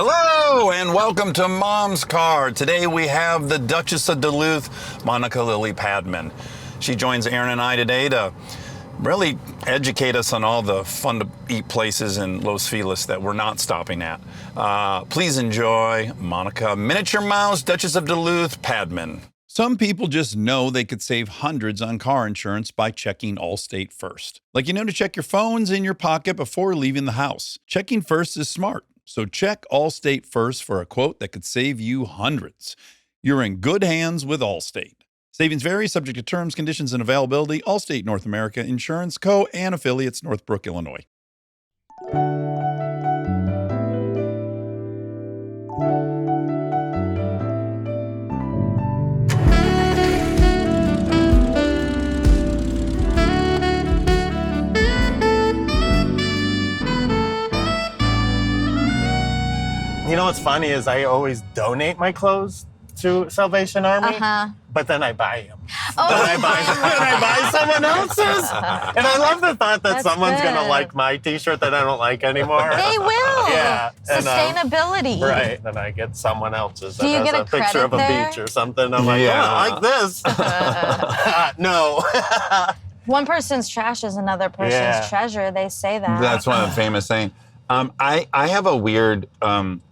Hello and welcome to Mom's Car. Today we have the Duchess of Duluth, Monica Lily Padman. She joins Aaron and I today to really educate us on all the fun to eat places in Los Feliz that we're not stopping at. Please enjoy Monica, Miniature Mouse, Duchess of Duluth, Padman. Some people just know they could save hundreds on car insurance by checking Allstate first. Like you know to check your phones in your pocket before leaving the house. Checking first is smart. So check Allstate first for a quote that could save you hundreds. You're in good hands with Allstate. Savings vary, subject to terms, conditions, and availability. Allstate North America Insurance Co. and affiliates, Northbrook, Illinois. You know what's funny is I always donate my clothes to Salvation Army, but then I buy them. Oh. Then I buy someone else's. And I love the thought that That's someone's going to good. like my T-shirt that I don't like anymore. They will. Yeah. And, Sustainability. right. Then I get someone else's that Do you has get a picture credit of a there? beach or something. I'm like, Yeah. oh, I like this. No. One person's trash is another person's Yeah. treasure. They say that. That's one of the famous sayings. I have a weird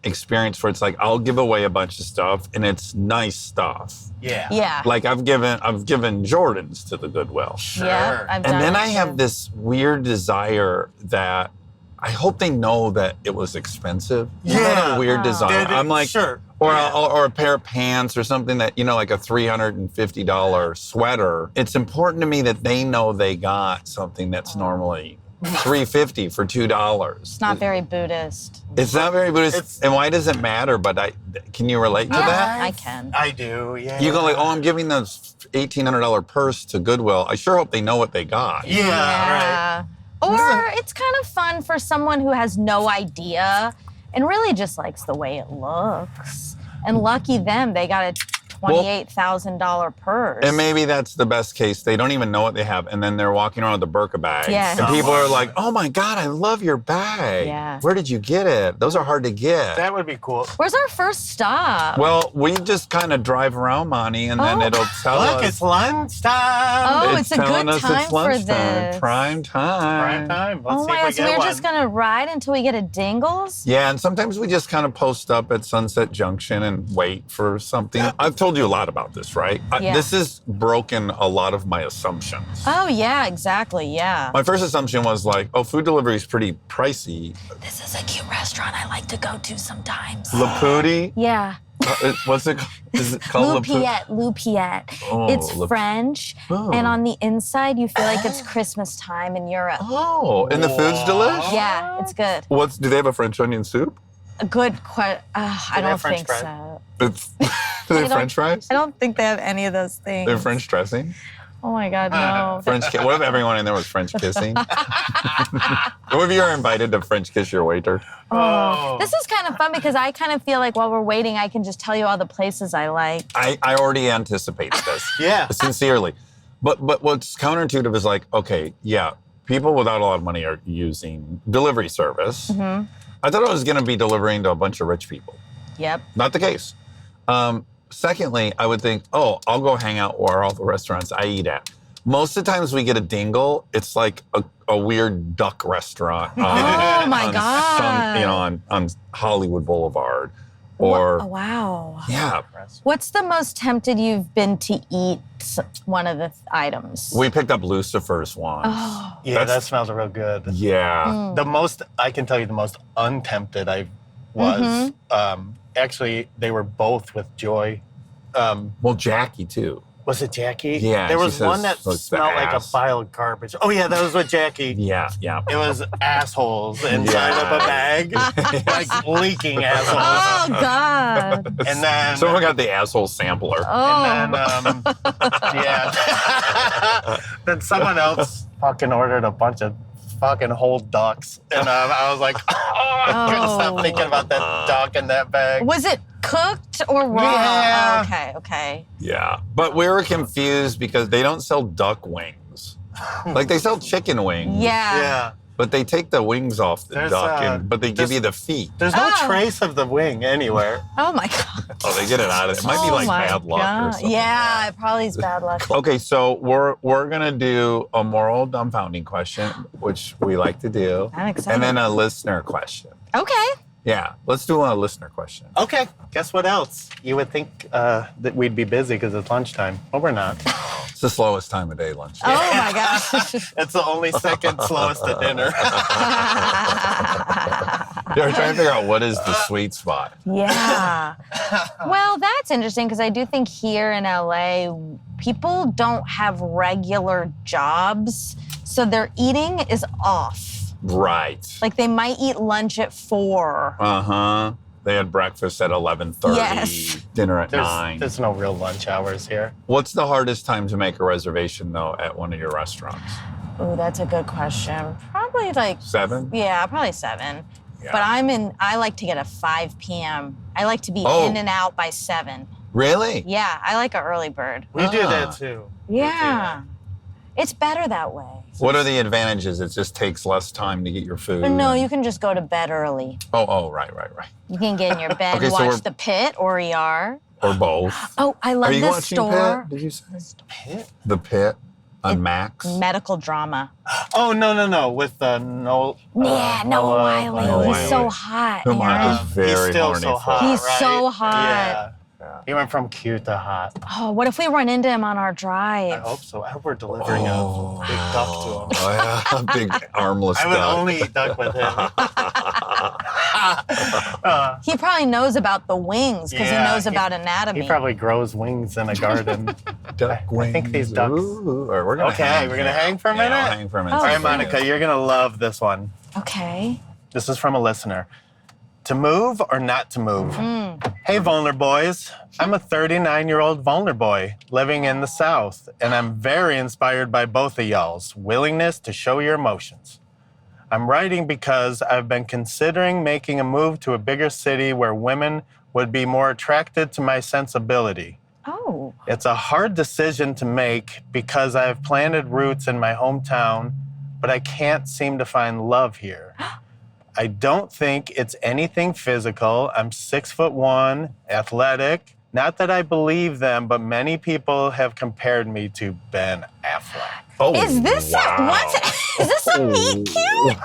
experience where it's like I'll give away a bunch of stuff and it's nice stuff. Yeah. Yeah. Like I've given Jordans to the Goodwill. Sure. Yeah, I've done And then it I have too. this weird desire that I hope they know that it was expensive. Isn't that a weird Oh. desire? I'm like, sure. or, Yeah. or a pair of pants or something that, you know, like a $350 sweater. It's important to me that they know they got something that's normally $350 for $2. It's not very Buddhist. It's not very Buddhist. It's- And why does it matter? But can you relate to Yeah, that? I can. I do, yeah. You go like, oh, I'm giving this $1,800 purse to Goodwill. I sure hope they know what they got. Yeah, right. Or it's kind of fun for someone who has no idea and really just likes the way it looks. And lucky them, they got a $28,000 purse. And maybe that's the best case. They don't even know what they have, and then they're walking around with a Birka bag. Yes. And people are like, oh my God, I love your bag. Yeah. Where did you get it? Those are hard to get. That would be cool. Where's our first stop? Well, we just kind of drive around, Monty, and then Oh. it'll tell Look, us. it's lunchtime. Oh, it's a telling good us time it's for lunchtime. this. Prime time. Prime time. Let's Oh see my if God, we so get we're one. just gonna ride until we get a Dingles? Yeah, and sometimes we just kind of post up at Sunset Junction and wait for something. I've told you a lot about this, right? Yeah. This has broken a lot of my assumptions. Oh yeah, exactly, yeah. My first assumption was like, oh, food delivery is pretty pricey. This is a cute restaurant I like to go to sometimes. Lapudi? Yeah. What's it? Is it called Loupiette, Loupiette. Oh, It's French, Oh. and on the inside you feel like it's Christmas time in Europe. Oh, and the food's delish? Yeah, it's good. Do they have a French onion soup? A good I they don't have French think fries? so. It's, do they have don't- French fries? I don't think they have any of those things. They have French dressing? Oh my God, no. What if everyone in there was French kissing? What if you were invited to French kiss your waiter? Oh. This is kind of fun because I kind of feel like while we're waiting, I can just tell you all the places I like. I already anticipated this. Yeah. Sincerely. But what's counterintuitive is like, okay, yeah, people without a lot of money are using delivery service. Mm-hmm. I thought I was going to be delivering to a bunch of rich people. Yep. Not the case. Secondly, I would think, oh, I'll go hang out where all the restaurants I eat at. Most of the times we get a dingle, it's like a weird duck restaurant. Oh my on God. on Hollywood Boulevard. Or, Oh, wow. yeah, What's the most tempted you've been to eat one of the items? we picked up Lucifer's once. Oh. Yeah, That's- that smells real good. Yeah. The most, I can tell you the most untempted I was, actually, they were both with Joy. Well, Jackie, too. Was it Jackie? Yeah, There she was says, one that like, the smelled like a ass. pile of garbage. Oh, yeah, that was with Jackie. Yeah, yeah. It was assholes inside of a bag, like leaking assholes. Oh, God. And then, Someone got the asshole sampler. Oh. and then yeah. Then someone else fucking ordered a bunch of fucking whole ducks. And I was like, oh, I couldn't stop thinking about that duck in that bag. Was it cooked or raw? Yeah. Oh, okay, okay. Yeah. But we were confused because they don't sell duck wings. Like they sell chicken wings. Yeah. Yeah. But they take the wings off the There's, duck, but they give you the feet. There's no trace of the wing anywhere. Oh my God. Oh, they get it out of it. It might be like bad luck or something. Yeah, it probably is bad luck. Okay, so we're gonna do a moral dumbfounding question, which we like to do. I'm excited. And then a listener question. Okay. Yeah, let's do a listener question. Okay, guess what else? You would think that we'd be busy because it's lunchtime, but we're not. It's the slowest time of day, lunch. Oh my gosh. It's the only second slowest to dinner. They're trying to figure out what is the sweet spot. Yeah. Well, that's interesting because I do think here in LA, people don't have regular jobs, so their eating is off. Right. Like they might eat lunch at 4. Uh-huh. They had breakfast at 11:30, Yes. dinner at 9. There's no real lunch hours here. What's the hardest time to make a reservation, though, at one of your restaurants? Oh, that's a good question. Probably like 7? Yeah, probably 7. Yeah. But I like to get a 5 p.m. I like to be in and out by 7. Really? Yeah, I like an early bird. We do that too. Yeah. It's better that way. What are the advantages? It just takes less time to get your food. But no, you can just go to bed early. Oh, right. You can get in your bed, Okay, so watch The Pit or ER. Or both. Oh, I love Are you this watching store. Pit? Did you say? Pit? The Pit on Max? Medical drama. Oh, no. With Noel. Yeah, Noah Wiley. Noah He's so Wiley. hot, Whom I Aaron. was very He's still horny so for. hot. He's right? so hot. Yeah. He went from cute to hot. Oh, what if we run into him on our I drive? hope so. I hope we're delivering a big duck to him. Oh, yeah. Big armless I would duck. only eat duck with him. He probably knows about the wings because Yeah, he knows about anatomy. He probably grows wings in a garden. Duck wings. I think these ducks. Ooh, all right, we're gonna hang. We're gonna hang for a Yeah, minute. we'll hang for a minute. Oh, All right, okay. Monica, you're gonna love this one. Okay. This is from a listener. To move or not to move? Hey, Vulner Boys. I'm a 39-year-old Vulner boy living in the South, and I'm very inspired by both of y'all's willingness to show your emotions. I'm writing because I've been considering making a move to a bigger city where women would be more attracted to my sensibility. Oh. It's a hard decision to make because I have planted roots in my hometown, but I can't seem to find love here. I don't think it's anything physical. I'm 6'1", athletic. Not that I believe them, but many people have compared me to Ben Affleck. Oh, Is this what? Is this a meet cute?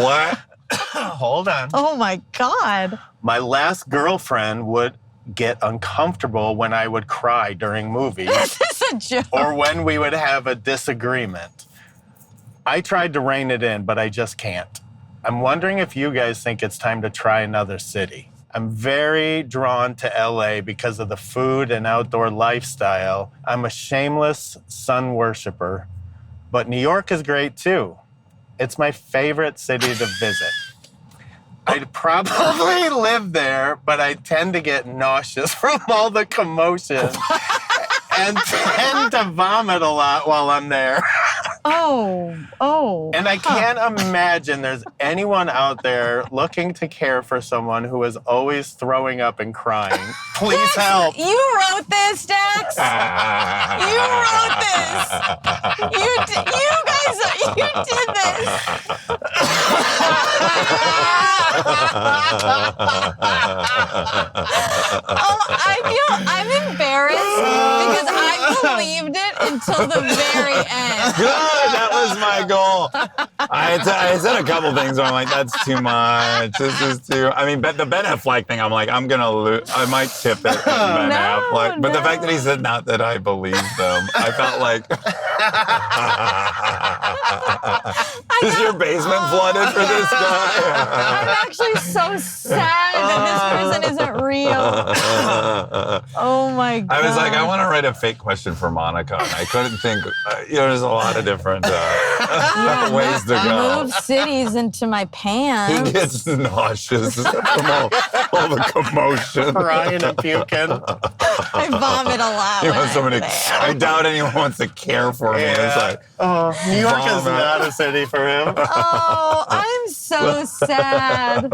What? Hold on. Oh my God. My last girlfriend would get uncomfortable when I would cry during movies This is a joke. or when we would have a disagreement. I tried to rein it in, but I just can't. I'm wondering if you guys think it's time to try another city. I'm very drawn to LA because of the food and outdoor lifestyle. I'm a shameless sun worshiper, but New York is great too. It's my favorite city to visit. I'd probably live there, but I tend to get nauseous from all the commotion and tend to vomit a lot while I'm there. Oh. And I can't imagine there's anyone out there looking to care for someone who is always throwing up and crying. Please help. You wrote this, Dax. You wrote this. You did this. I'm embarrassed because I believed it until the very end. Good. That was my goal. I said a couple things where I'm like, that's too much. This is too. I mean, the Ben Affleck thing, I'm like, I'm gonna lose. I might tip it. Ben Affleck. But the fact that he said not that I believe them, I felt like. Is your basement flooded for this guy? I'm actually so sad that this person isn't real. Oh my God. I was like, I want to write a fake question for Monica, and I couldn't think. There's a lot of different ways to go. Move cities into my He pants. gets nauseous from all the commotion. Crying and puking. I vomit a lot. He when wants someone I'm to. there. I doubt anyone wants to care for me. It's like, New York is vomit. not a city for him. Oh, I'm so sad. You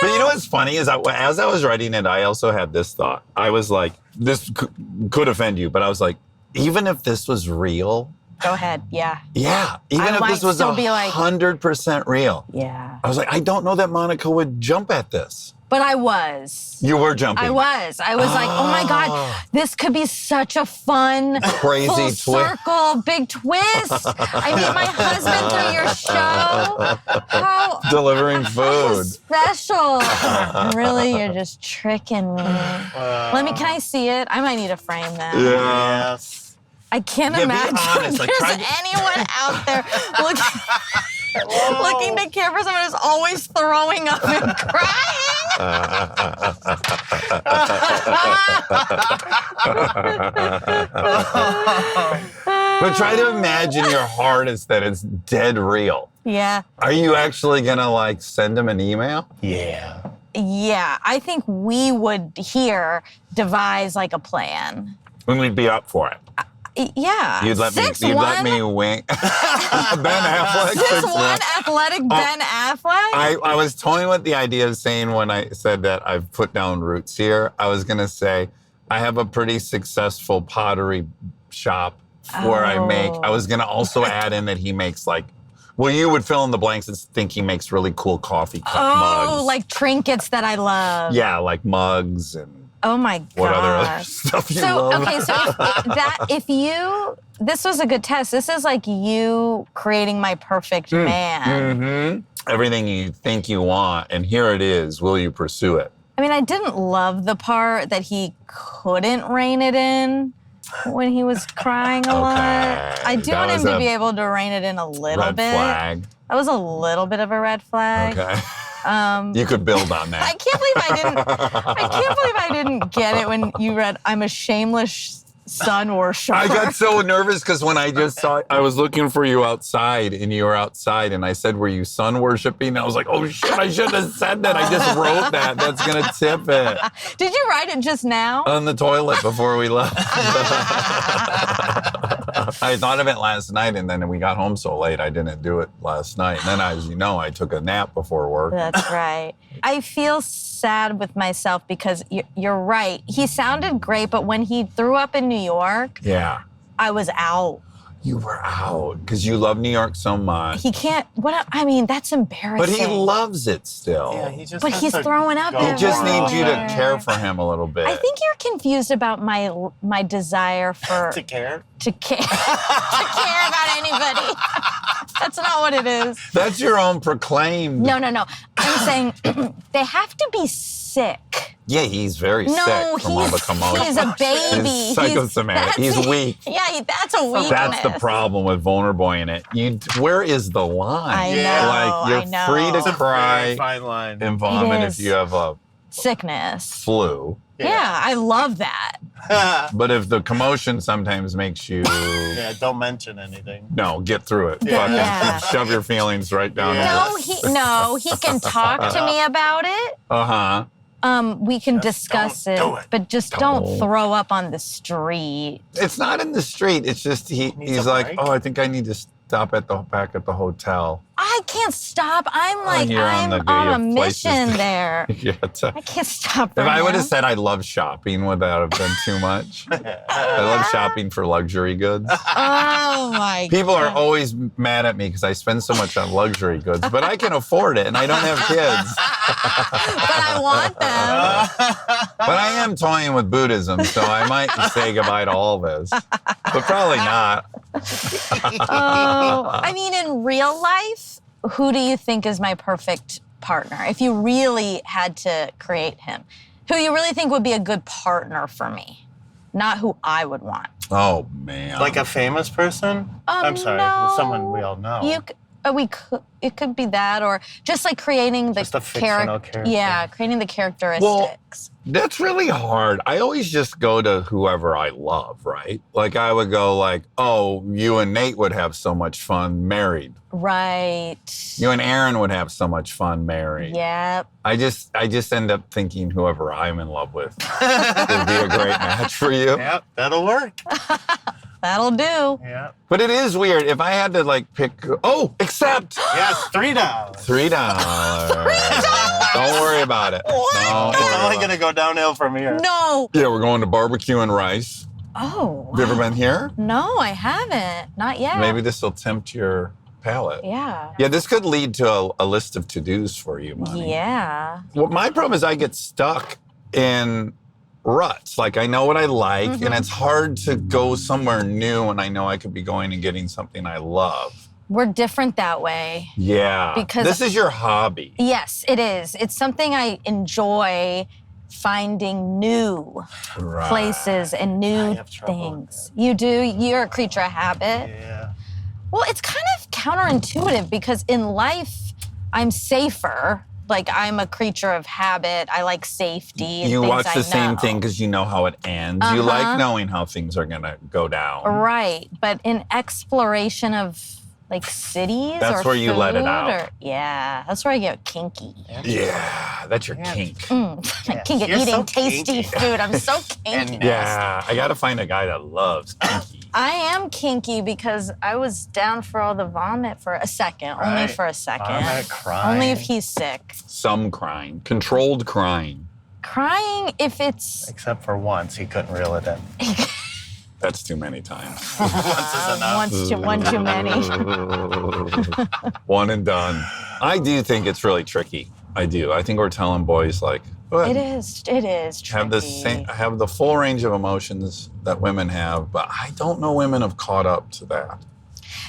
But you know what's funny is as I was writing it, I also had this thought. I was like, this could offend you, but I was like, even if this was real, Go ahead. Yeah. Yeah. Even I if this might was still be like- 100% real. Yeah. I was like, I don't know that Monica would jump at this. But I was. You were jumping. I was like, oh my God, this could be such a fun, Crazy full twist. circle, big twist. I meet my husband through your show. How Delivering food. special. Really, you're just tricking me. Can I see it? I might need to frame that. Yeah. Yes. I can't Yeah, be imagine honest, like, there's try anyone out there looking to care for someone who's always throwing up and crying. But try to imagine your hardest that it's dead real. Yeah. Are you actually gonna like send him an email? Yeah. Yeah, I think we would here devise like a plan. When we'd be up for it. Yeah. You'd let me wink. Ben Affleck. 6'1" athletic Ben Affleck? I was toying with the idea of saying when I said that I've put down roots here, I was gonna say I have a pretty successful pottery shop where I was gonna also add in that he makes like, well, you would fill in the blanks and think he makes really cool coffee cup mugs. Oh, like trinkets that I love. Yeah, like mugs and Oh my God. what other stuff you love. Okay, so this was a good test. This is like you creating my perfect man. Mm-hmm. Everything you think you want, and here it is. Will you pursue it? I mean, I didn't love the part that he couldn't rein it in when he was crying a lot. I do want him to be able to rein it in a little bit. Red flag. That was a little bit of a red flag. Okay. You could build on that. I can't believe I didn't get it when you read, I'm a shameless sun worshiper. I got so nervous because when I just saw I was looking for you outside and you were outside and I said, were you sun worshiping? I was like, oh shit, I shouldn't have said that. I just wrote that. That's going to tip it. Did you write it just now? On the toilet before we left. I thought of it last night and then we got home so late I didn't do it last night. And then as you know, I took a nap before work. That's right. I feel sad with myself because you're right. He sounded great, but when he threw up in New York, Yeah. I was out. You were out because you love New York so much. He can't, that's embarrassing. But he loves it still. Yeah, he just But has he's to throwing up go He just everywhere. needs you to care for him a little bit. I think you're confused about my desire for to care. to care about anybody. That's not what it is. That's your own proclaimed. No. I'm saying they have to be sick. Yeah, he's very sick from all the commotion. he's a baby. He's psychosomatic. He's weak. Yeah, that's a weakness. That's the problem with vulnerable in it. Where is the line? I Yeah. know. Like you're I know. free to It's a cry very fine line. and vomit It if is. you have a Sickness. flu. Yeah, I love that. But if the commotion sometimes makes you Yeah, don't mention anything. no, get through it. Yeah. Fucking Yeah. shove your feelings right down. Yeah. He can talk to me about it. Uh-huh. We can Just discuss don't it, do it. but just don't throw up on the street. It's not in the street. It's just Needs he's a like, break. oh, I think I need to stop back at the hotel. I can't stop. I'm like, you're on I'm the on a day of places. mission there. Yeah, I can't stop. if I would have now. said I love shopping, would that have been too much? I love shopping for luxury goods. Oh my People are God. always mad at me because I spend so much on luxury goods, but I can afford it and I don't have kids. But I want them. But I am toying with Buddhism, so I might say goodbye to all this. But probably not. Oh, I mean, in real life, who do you think is my perfect partner? If you really had to create him, who you really think would be a good partner for me, not who I would want. Oh, man. Like a famous person? I'm sorry, no. someone we all know. It could be that, or just like creating the Just a fictional character. Yeah, creating the characteristics. That's really hard. I always just go to whoever I love, right? Like I would go like, oh, you and Nate would have so much fun married. Right. You and Aaron would have so much fun married. Yep. I just end up thinking whoever I'm in love with would be a great match for you. Yep, that'll work. That'll do. Yeah. But it is weird. If I had to like pick, accept Yes, $3. $3. Don't worry about it. Don't It's worry only about gonna go downhill from here. No. Yeah, we're going to barbecue and rice. Oh. Have you ever been here? No, I haven't. Not yet. Maybe this will tempt your palate. Yeah. Yeah, this could lead to a list of to-dos for you, Monty. Yeah. Well, my problem is I get stuck in ruts. Like, I know what I like, and it's hard to go somewhere new when I know I could be going and getting something I love. We're different that way. Yeah. Because this is your hobby. Yes, it is. It's something I enjoy, finding new Right. places and new have trouble with things. You do? You're a creature of habit. Yeah. Well, it's kind of counterintuitive because in life, I'm safer. Like, I'm a creature of habit. I like safety and You things watch I the same know. thing because you know how it ends. You like knowing how things are going to go down. Right. But in exploration of, like, cities That's or where you let it food out. Yeah, that's where I get kinky. Yeah, that's your kink. I kink at You're eating so tasty kinky. food. I'm so kinky. Yeah, I got to find a guy that loves kinky. I am kinky because I was down for all the vomit for a second, only Right. for a second. Vomit, crying. Only if he's sick. Some crying, controlled crying. Crying if it's Except for once, he couldn't reel it in. That's too many times. Once is enough. one too many. One and done. I do think it's really tricky. I do. I think we're telling boys like, go ahead. It is Have the tricky. have the full range of emotions that women have, but I don't know women have caught up to that.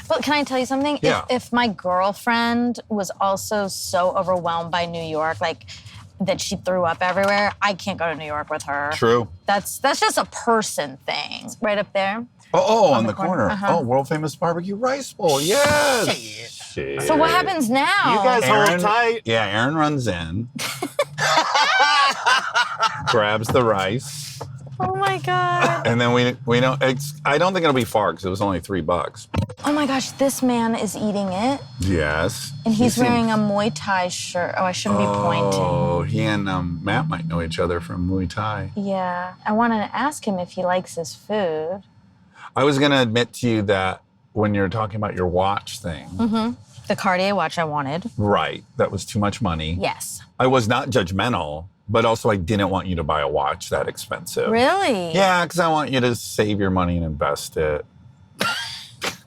But can I tell you something? Yeah. If my girlfriend was also so overwhelmed by New York, like that she threw up everywhere, I can't go to New York with her. True. That's just a person thing. Right up there. Oh, on the the corner. corner. Oh, world famous barbecue rice bowl. Yes. Shit. So what happens now? You guys hold Aaron, tight. yeah, Aaron runs in, grabs the rice, Oh my God. and then we don't. I don't think it'll be far because it was only $3. Oh my gosh, this man is eating it. Yes. And he's You seem- wearing a Muay Thai shirt. Oh, I shouldn't be pointing. Oh, he and Matt might know each other from Muay Thai. Yeah. I wanted to ask him if he likes his food. I was going to admit to you that when you're talking about your watch thing, The Cartier watch I wanted. right, that was too much money. Yes. I was not judgmental, but also I didn't want you to buy a watch that expensive. Really? Yeah, because I want you to save your money and invest it.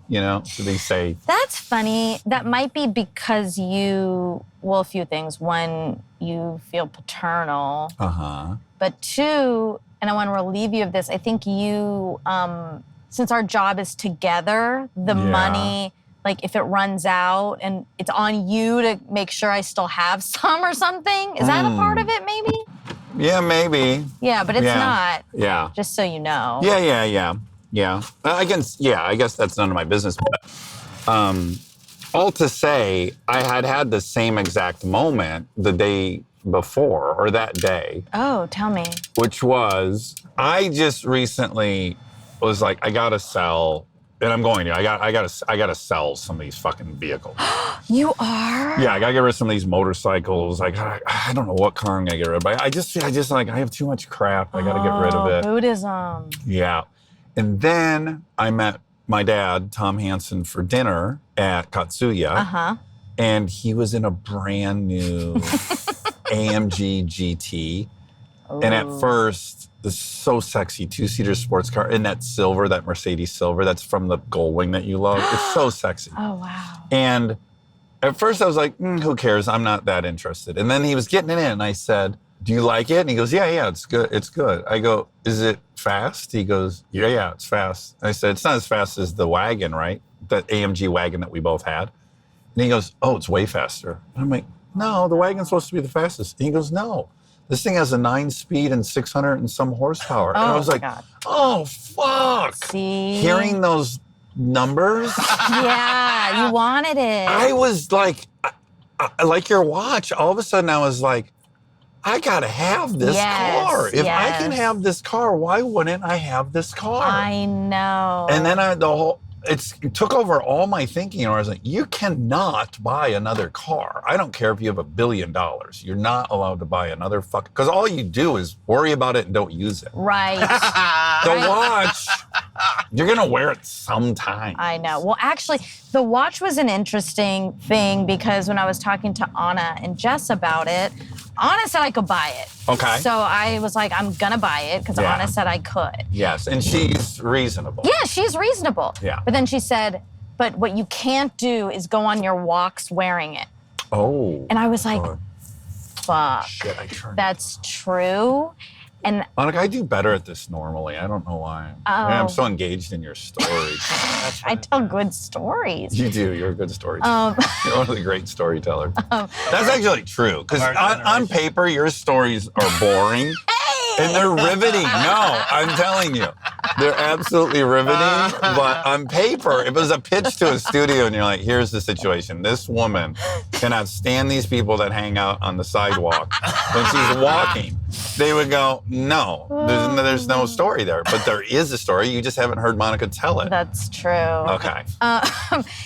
You know, to be safe. That's funny. That might be because a few things. One, you feel paternal. Uh-huh. But two, and I want to relieve you of this, I think you, since our job is together, the Yeah. money, like if it runs out and it's on you to make sure I still have some or something. Is that a part of it maybe? Yeah, maybe. Yeah, but it's Yeah. not, Yeah. just so you know. Yeah. I guess that's none of my business. But, all to say, I had the same exact moment the day before or that day, Oh, tell me. which was I just recently was like, I gotta sell, and I'm going to. I gotta sell some of these fucking vehicles. You are? Yeah, I gotta get rid of some of these motorcycles. Like I don't know what car I'm gonna get rid of. But I just like I have too much crap. I gotta get rid of it. Buddhism. Yeah. And then I met my dad, Tom Hansen, for dinner at Katsuya. Uh-huh. And he was in a brand new AMG GT. And at first, this so sexy two-seater sports car in that silver, that Mercedes silver, that's from the Gullwing that you love. It's so sexy. Oh, wow. And at first I was like, who cares? I'm not that interested. And then he was getting it in and I said, do you like it? And he goes, yeah, it's good. It's good. I go, is it fast? He goes, yeah, it's fast. I said, it's not as fast as the wagon, right? That AMG wagon that we both had. And he goes, oh, it's way faster. And I'm like, no, the wagon's supposed to be the fastest. And he goes, no, this thing has a 9-speed and 600 and some horsepower. And I was my like, God. oh, fuck. See? Hearing those numbers, Yeah, you wanted it. I was like your watch. All of a sudden, I was like, I gotta have this Yes, car. If I can yes. have this car, why wouldn't I have this car? I know. And then it took over all my thinking. Where I was like, you cannot buy another car. I don't care if you have $1 billion. You're not allowed to buy another because all you do is worry about it and don't use it. Right. The watch, you're gonna wear it sometime. I know. Well, actually, the watch was an interesting thing because when I was talking to Anna and Jess about it, Anna said I could buy it. Okay. So I was like, I'm gonna buy it because Yeah. Anna said I could. Yes, and she's reasonable. Yeah, she's reasonable. Yeah. But then she said, but what you can't do is go on your walks wearing it. Oh. And I was like, fuck. Shit, I turned. That's true. And Monica, I do better at this normally. I don't know why. I'm so engaged in your stories. I tell good stories. You do. You're a good storyteller. You're one of the great storytellers. That's actually true. Because on paper, your stories are boring. And they're riveting. No, I'm telling you. They're absolutely riveting. But on paper, if it was a pitch to a studio and you're like, here's the situation. This woman cannot stand these people that hang out on the sidewalk when she's walking. They would go, no, there's no story there. But there is a story. You just haven't heard Monica tell it. That's true. Okay.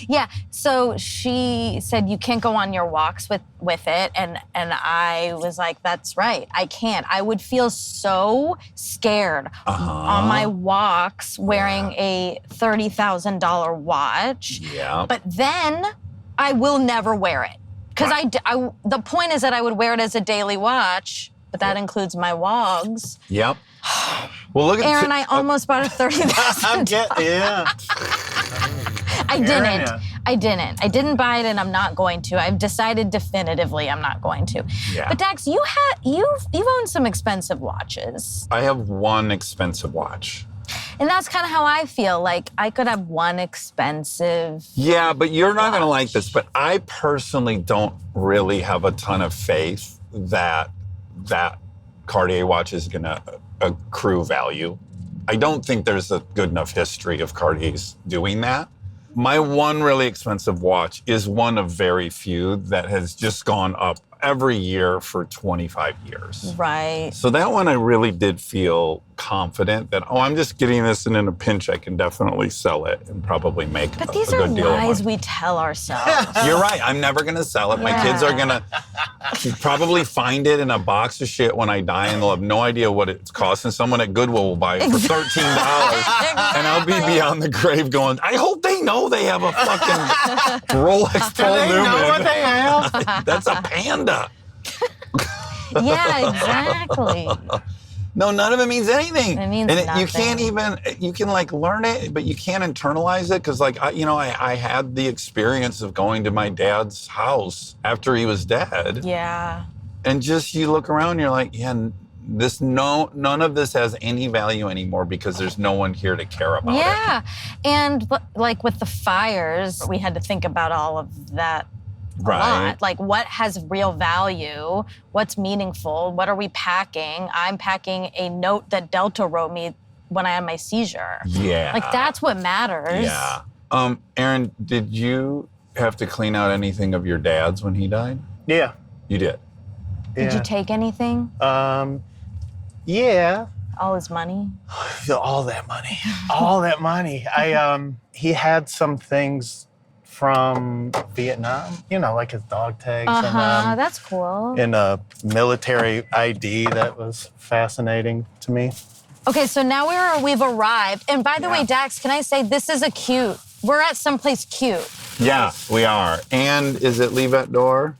Yeah, so she said you can't go on your walks with it, and I was like, that's right, I can't. I would feel so scared on my walks wearing a $30,000 watch. Yeah. But then I will never wear it. Because the point is that I would wear it as a daily watch, but that includes my wogs. Yep. Well, look at Aaron, I almost bought a $30,000. Yeah. I didn't. Aaron, I didn't. I didn't buy it, and I'm not going to. I've decided definitively I'm not going to. Yeah. But Dax, you've owned some expensive watches, I have one expensive watch. and that's kind of how I feel. Like I could have one expensive. Yeah, but you're not going to like this, but I personally don't really have a ton of faith that Cartier watch is going to accrue value. I don't think there's a good enough history of Cartier's doing that. My one really expensive watch is one of very few that has just gone up every year for 25 years. Right. So that one I really did feel confident that, I'm just getting this and in a pinch I can definitely sell it and probably make a good deal of money. But these are lies we tell ourselves. You're right. I'm never going to sell it. My kids are going to probably find it in a box of shit when I die, and they'll have no idea what it's costing. Someone at Goodwill will buy it for $13. And I'll be beyond the grave going, I hope they know they have a fucking Rolex full They know what they have. That's a Panda. Yeah, exactly. No, none of it means anything. It means You nothing. can't even, you can like learn it, but you can't internalize it. Cause like, I had the experience of going to my dad's house after he was dead. Yeah. And just, you look around and you're like, yeah, none of this has any value anymore because there's no one here to care about it. Yeah. And like with the fires, we had to think about all of that. Right. A lot. Like what has real value? What's meaningful? What are we packing? I'm packing a note that Delta wrote me when I had my seizure. Yeah. Like that's what matters. Yeah. Aaron, did you have to clean out anything of your dad's when he died? Yeah. You did? Did you take anything? Yeah. All his money? All that money. All that money. He had some things from Vietnam, like his dog tags That's cool. and a military ID that was fascinating to me. Okay, so now we've arrived. And by the way, Dax, can I say this is we're at someplace cute. Yeah, we are. And is it Leave at Door?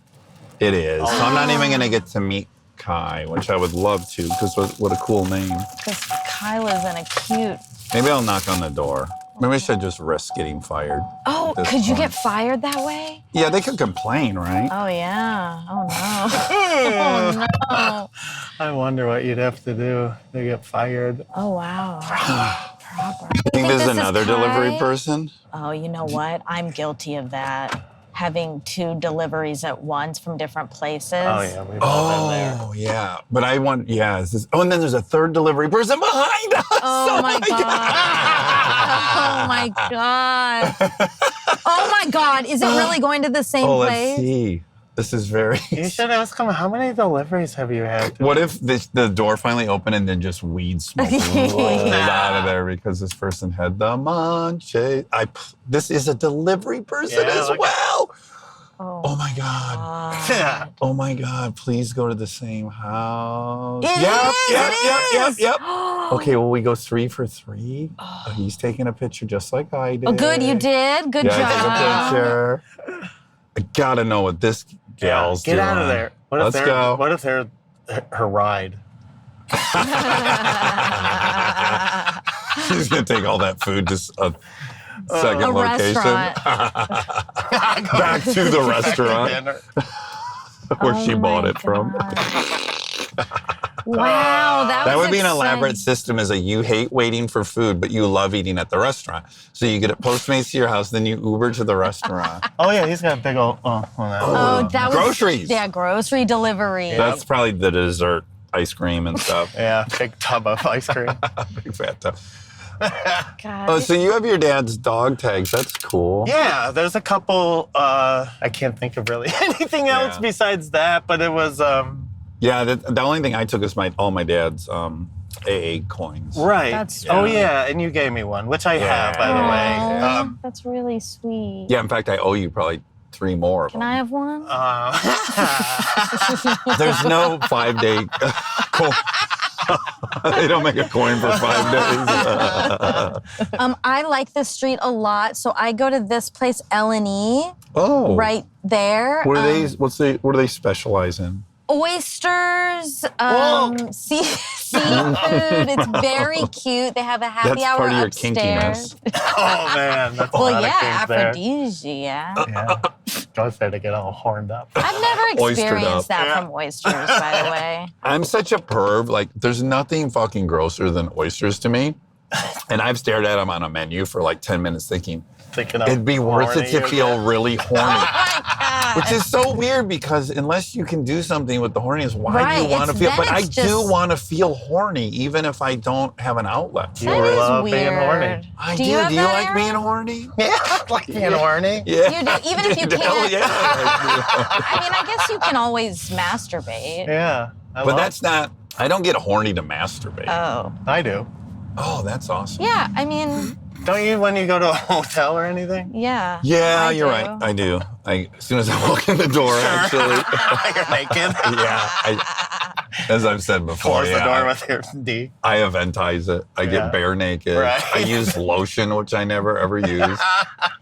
It is. So I'm not even going to get to meet Kai, which I would love to, because what a cool name. Because Kyla's in a cute. Maybe I'll knock on the door. Maybe I should just risk getting fired. Oh, at this could you point. get fired that way? Yeah, they could complain, right? Oh, yeah. Oh, no. Oh, no. I wonder what you'd have to do to get fired. Oh, wow. Proper. You think there's this is another delivery Kai? person? Oh, you know what? I'm guilty of that. Having 2 deliveries at once from different places. Oh, yeah, we've all been there. Oh, yeah. But I want, and then there's a third delivery person behind us. Oh, my God. Oh, my God. Oh, my God. Is it really going to the same Let's place? see. This is very... You should ask him, how many deliveries have you had? What if the door finally opened and then just weed smoke rolled out of there because this person had the manche? This is a delivery person as well. Oh my God. Oh my God. Please go to the same house. Yep. Okay, well, we go 3 for 3. He's taking a picture just like I did. Oh, good. You did. Good job. I took a picture. I gotta know what this gal's Get doing. out of there. Let's go. What if they're her ride? She's going to take all that food to a second A location. restaurant. Back to the restaurant Dinner. where Oh she bought my it from. God. Wow, That was would be an exciting. elaborate system is you hate waiting for food, but you love eating at the restaurant. So you get it Postmates to your house, then you Uber to the restaurant. Oh yeah, he's got a big old. Oh, that was Groceries. Yeah, grocery delivery. That's probably the dessert ice cream and stuff. Yeah, big tub of ice cream. Big fat tub. God. Oh, so you have your dad's dog tags. That's cool. Yeah, there's a couple. I can't think of really anything else Yeah. besides that, but it was. Yeah, the only thing I took is all my dad's AA coins. Right. That's Oh sweet. yeah, and you gave me one, which I have, by the way. Aw, that's really sweet. Yeah, in fact, I owe you probably 3 more of Can them. I have one? There's no 5-day coin. They don't make a coin for 5 days. I like this street a lot, so I go to this place, L&E, Oh. right there. What do they specialize in? Oysters, Whoa. seafood. It's very cute. They have a happy That's hour part of your upstairs. kinkiness. Oh man, that's a Well, lot yeah, of kink there. aphrodisia. Yeah, goes there to get all horned up. I've never Oystered experienced up. that Yeah. from oysters, by the way. I'm such a perv. Like, there's nothing fucking grosser than oysters to me. And I've stared at them on a menu for like 10 minutes thinking, Thinking of it'd be worth it to horny feel again. really horny. Oh my God. Which is so weird because unless you can do something with the horniness, why do Right, you want to it's- feel? then But I it's do just- want to feel horny even if I don't have an outlet. You That is love weird. being horny. I do do. you have Do you that, like Aaron? being horny? Yeah, I like being horny. Yeah. You do, even if you Hell can't. yeah. I mean, I guess you can always masturbate. Yeah, But that's not. I don't get horny to masturbate. Oh. I do. Oh, that's awesome. Yeah, I mean, Don't you when you go to a hotel or anything? yeah. Yeah, I you're do. right. I do. As soon as I walk in the door, actually. You're naked. Yeah. As I've said before, Close the door I, with your D. I eventize it. I Yeah. get bare naked. Right. I use lotion, which I never ever use.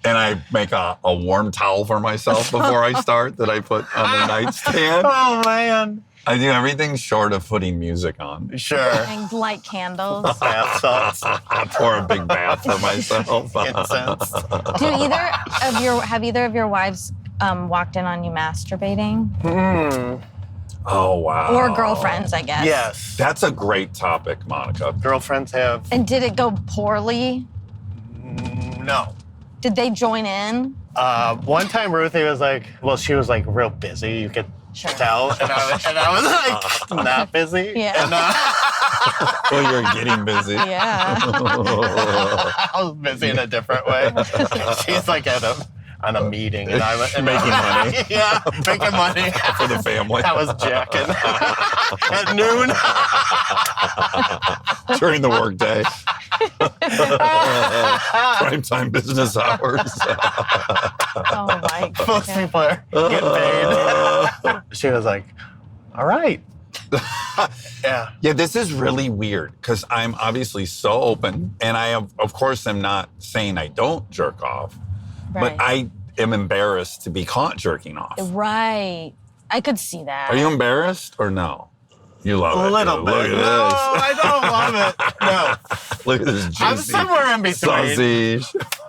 And I make a warm towel for myself before I start that I put on the nightstand. Oh man. I do everything short of putting music on. Sure. And light candles. Bath salts. I pour a big bath for myself. Incense. Have either of your wives walked in on you masturbating? Oh, wow. Or girlfriends, I guess. Yes. That's a great topic, Monica. Girlfriends have And did it go poorly? no. Did they join in? One time Ruthie was like, well, she was like real busy. You could Sure. tell, and I was like, not busy. Yeah. And, Well, you're getting busy. Yeah. I was busy in a different way. She's like on a meeting, and I was Making money. Yeah, making money For the family. I was jacking at noon. During the workday. Prime time business hours. Oh my Most God. people are getting paid. She was like, "All right." Yeah. Yeah, this is really weird because I'm obviously so open, and I of course am not saying I don't jerk off, Right. but I am embarrassed to be caught jerking off. Right. I could see that. Are you embarrassed or no? You love it. A little Look bit. at No, this. I don't love it. No. Look at this juicy I'm somewhere in between. sausage.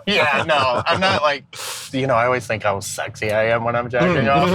Yeah, no, I'm not like, I always think how sexy I am when I'm jacking off.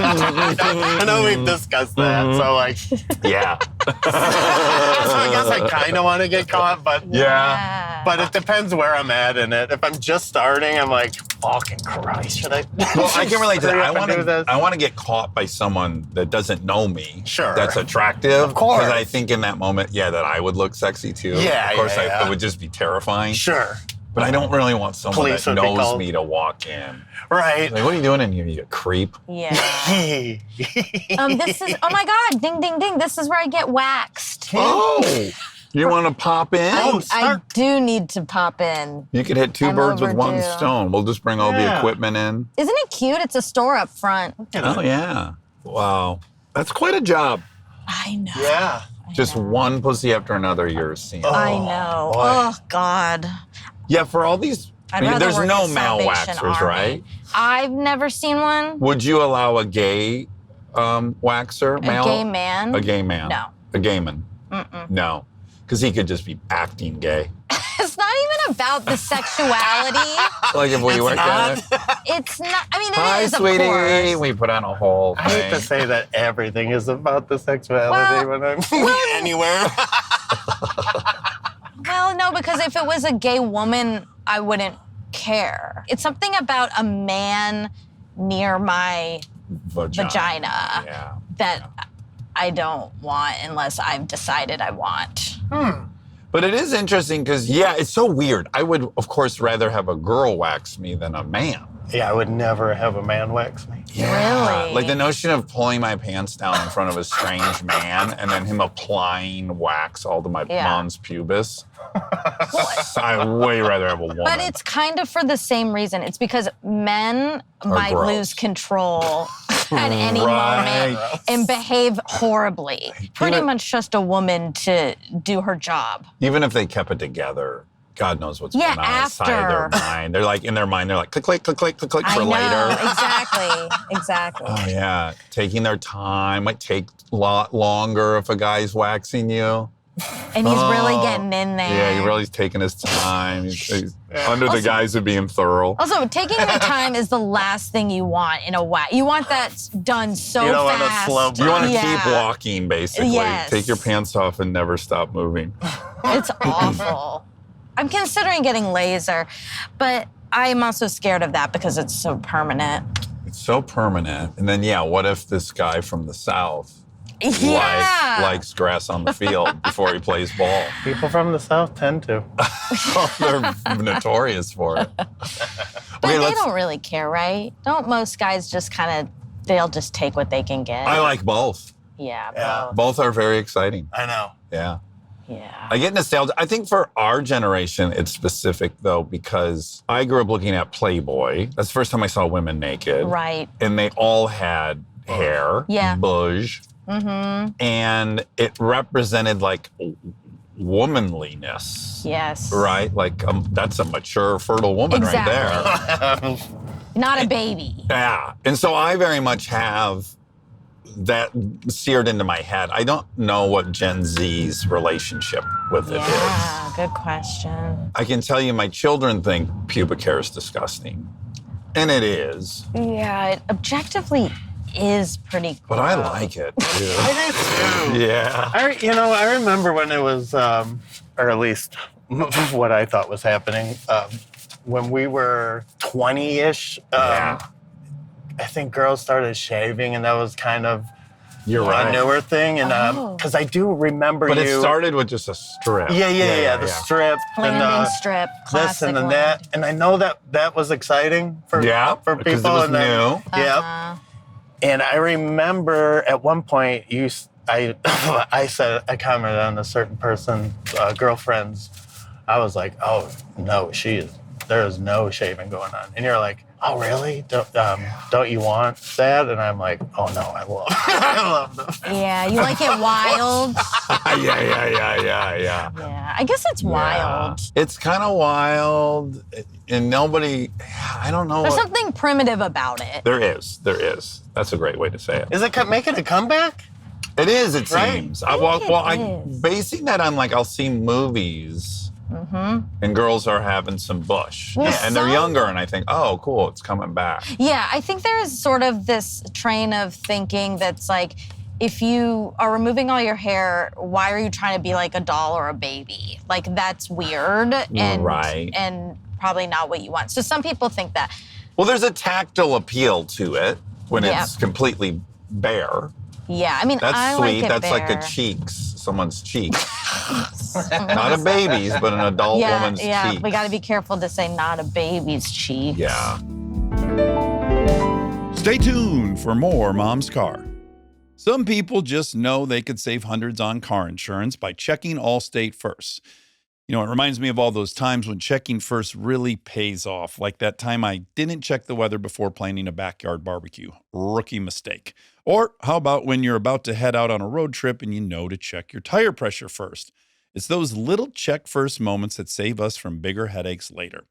I know we've discussed that, so like, so Yeah. I guess I kind of want to get caught, but Yeah. but it depends where I'm at in it. If I'm just starting, I'm like, fucking Christ, should I? Well, I can relate to that. hurry I up and want do to. this? I want to get caught by someone that doesn't know me. Sure. That's attractive. Of course. Because I think in that moment, yeah, that I would look sexy too. Yeah, Of course, yeah. it would just be terrifying. Sure. But I don't really want someone Police that would be knows called. me to walk in. Right. Like, what are you doing in here, you creep? Yeah. Hey. This is, oh my God, ding, ding, ding. This is where I get waxed. Oh, you want to pop in? Oh, I start. do need to pop in. You could hit 2 I'm birds with one overdue. stone. We'll just bring all the Yeah. equipment in. Isn't it cute? It's a store up front. Oh, yeah. Wow. That's quite a job. I know. Yeah. Just one pussy after another you're seeing. I know. boy. Oh, God. Yeah, for all these, I'd rather there's work no at male Salvation waxers, Army. right? I've never seen one. Would you allow a gay waxer? A Male? gay man? A gay man. No. A gay man? Mm-mm. No. Because he could just be acting gay. It's not even about the sexuality. Like if we worked at it. It's not. I mean, it Hi, is, sweetie. of course. We put on a whole thing. I hate to say that everything is about the sexuality when I'm anywhere. Well, no, because if it was a gay woman, I wouldn't care. It's something about a man near my vagina that I don't want unless I've decided I want. But it is interesting because, it's so weird. I would, of course, rather have a girl wax me than a man. Yeah, I would never have a man wax me. Yeah. Really? Like the notion of pulling my pants down in front of a strange man and then him applying wax all to my mons pubis. I'd way rather have a woman. But it's kind of for the same reason. It's because men might gross. lose control at any moment and behave horribly. Pretty much just a woman to do her job. Even if they kept it together, God knows what's going on inside their mind. They're like, in their mind, they're like, click, click, click, click, click, click for later. Exactly. Oh, yeah. Taking their time. Might take a lot longer if a guy's waxing you. And he's really getting in there. Yeah, he really's taking his time. He's under the guise of being thorough. Also, taking your time is the last thing you want in a wax. You want that done so fast. You don't want a slow burn. You want to keep walking, basically. Yes. Take your pants off and never stop moving. It's awful. I'm considering getting laser, but I'm also scared of that because it's so permanent. It's so permanent. And then, what if this guy from the South likes grass on the field before he plays ball? People from the South tend to. They're notorious for it. But they don't really care, right? Don't most guys just they'll just take what they can get? I like both. Yeah. Both are very exciting. I know. Yeah. Yeah. I get nostalgia. I think for our generation, it's specific, though, because I grew up looking at Playboy. That's the first time I saw women naked. Right. And they all had hair. Yeah. Bouge. Mm-hmm. And it represented, like, womanliness. Yes. Right? Like, that's a mature, fertile woman right there. Not a baby. Yeah. And so I very much have that seared into my head. I don't know what Gen Z's relationship with it is. Yeah, good question. I can tell you my children think pubic hair is disgusting. And it is. Yeah, it objectively is pretty cool. But I like it, too. I do too. Yeah. I remember when it was, or at least what I thought was happening, when we were 20-ish, I think girls started shaving, and that was kind of a newer thing. And because I do remember But it started with just a strip. Yeah, the strip. Landing strip, classic this and then one. that. And I know that was exciting for because people. it was and then, new. Yep. And I remember at one point I commented on a certain person, girlfriend's. I was like, oh no, there is no shaving going on. And you're like, oh really? Don't you want that? And I'm like, oh no, I love them. Yeah, you like it wild? Yeah. Yeah, I guess it's wild. It's kind of wild, and nobody, I don't know. There's something primitive about it. There is. That's a great way to say it. Is it making a comeback? It is, it Right? seems. I think it I'm is. basing that on, like, I'll see movies, and girls are having some bush. Well, and they're some- younger, and I think, oh, cool, it's coming back. Yeah, I think there is sort of this train of thinking that's like, if you are removing all your hair, why are you trying to be like a doll or a baby? Like, that's weird and Right. and probably not what you want. So some people think that. Well, there's a tactile appeal to it when it's completely bare. Yeah, I mean, That's I sweet. like it That's like bare. a cheeks, someone's cheeks. Not a baby's, but an adult woman's cheeks. We got to be careful to say not a baby's cheek. Yeah. Stay tuned for more Mom's Car. Some people just know they could save hundreds on car insurance by checking Allstate first. You know, it reminds me of all those times when checking first really pays off, like that time I didn't check the weather before planning a backyard barbecue. Rookie mistake. Or how about when you're about to head out on a road trip and you know to check your tire pressure first? It's those little check first moments that save us from bigger headaches later.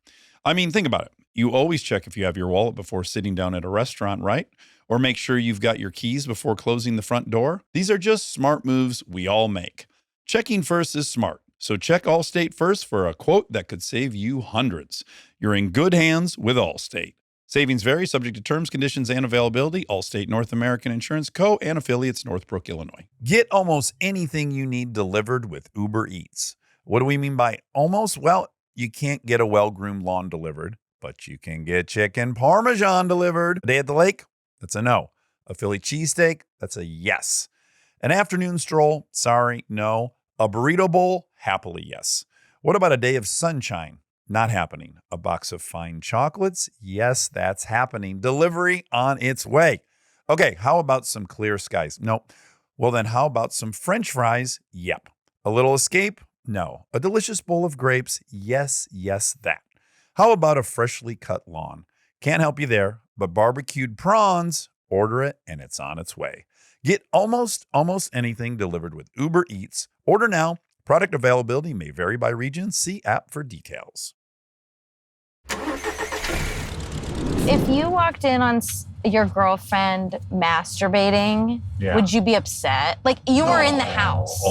I mean, think about it. You always check if you have your wallet before sitting down at a restaurant, right? or make sure you've got your keys before closing the front door? These are just smart moves we all make. Checking first is smart, so check Allstate first for a quote that could save you hundreds. You're in good hands with Allstate. Savings vary, subject to terms, conditions, and availability. Allstate North American Insurance Co. and affiliates, Northbrook, Illinois. Get almost anything you need delivered with Uber Eats. What do we mean by almost? Well, you can't get a well-groomed lawn delivered, but you can get chicken parmesan delivered. A day at the lake? That's a no. A Philly cheesesteak? That's a yes. An afternoon stroll? Sorry, no. A burrito bowl? Happily, yes. What about a day of sunshine? Not happening. A box of fine chocolates? Yes, that's happening. Delivery on its way. Okay, how about some clear skies? Nope. Well, then how about some French fries? Yep. A little escape? No. A delicious bowl of grapes? Yes, that. How about a freshly cut lawn? Can't help you there, but barbecued prawns? Order it and it's on its way. Get almost anything delivered with Uber Eats. Order now. Product availability may vary by region. See app for details. If you walked in on your girlfriend masturbating, would you be upset? Like, you were in the house.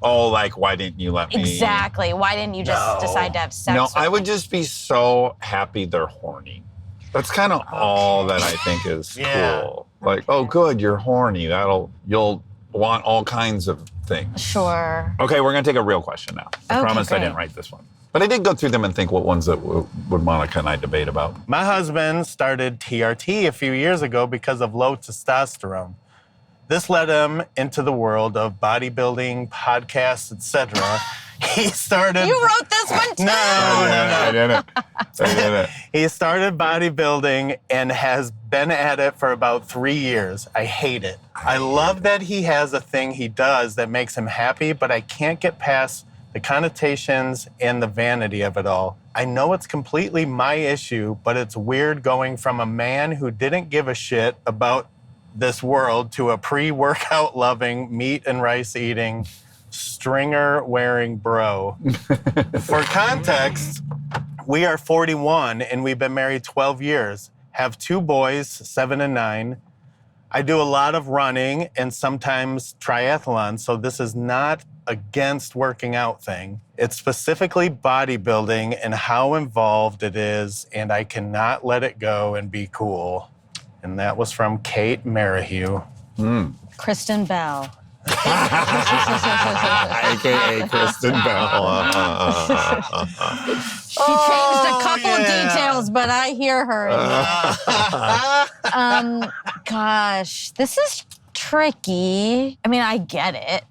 Like, why didn't you let me? Exactly. Why didn't you just decide to have sex? No, with I would me? just be so happy they're horny. That's kind of all that I think is cool. Like, oh, good, you're horny. You'll want all kinds of things. Sure. Okay, we're going to take a real question now. I promise great. I didn't write this one. But I did go through them and think what ones that would Monica and I debate about. My husband started TRT a few years ago because of low testosterone. This led him into the world of bodybuilding, podcasts, etc. He started... You wrote this one too? No. I didn't. He started bodybuilding and has been at it for about 3 years. I hate it. I love that he has a thing he does that makes him happy, but I can't get past the connotations and the vanity of it all. I know it's completely my issue, but it's weird going from a man who didn't give a shit about this world to a pre-workout loving, meat and rice eating, stringer wearing bro. For context, we are 41 and we've been married 12 years, have 2 boys, 7 and 9. I do a lot of running and sometimes triathlon, so this is not against working out thing. It's specifically bodybuilding and how involved it is, and I cannot let it go and be cool. And that was from Kate Merrihew. Kristen Bell. AKA Kristen Bell. She changed a couple details, but I hear her. Gosh, this is tricky. I mean, I get it.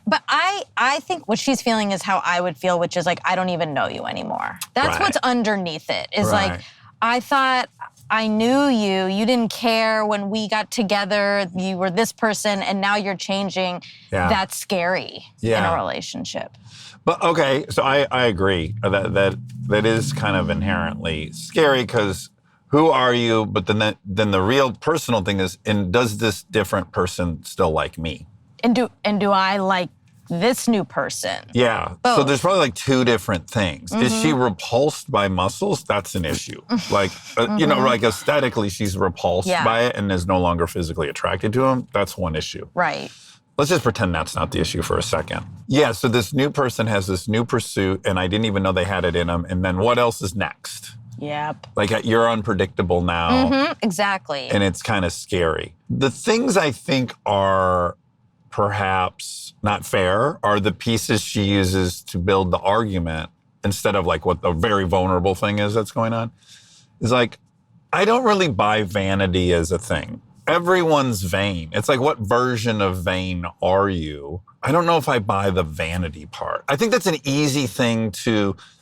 But I think what she's feeling is how I would feel, which is like, I don't even know you anymore. That's what's underneath it. Is like, I thought I knew you. You didn't care when we got together. You were this person, and now you're changing. Yeah. That's scary in a relationship. But okay, so I agree that is kind of inherently scary because who are you? But then the real personal thing is, and does this different person still like me? And do I like this new person? Yeah. Both. So there's probably like 2 different things. Is she repulsed by muscles? That's an issue. Like, you know, like aesthetically, she's repulsed by it and is no longer physically attracted to him. That's one issue. Right. Let's just pretend that's not the issue for a second. Yeah, so this new person has this new pursuit, and I didn't even know they had it in them. And then what else is next? Yep. Like, you're unpredictable now. Exactly. And it's kind of scary. The things I think are perhaps not fair are the pieces she uses to build the argument instead of like what the very vulnerable thing is that's going on. Is like, I don't really buy vanity as a thing. Everyone's vain. It's like, what version of vain are you? I don't know if I buy the vanity part. I think that's an easy thing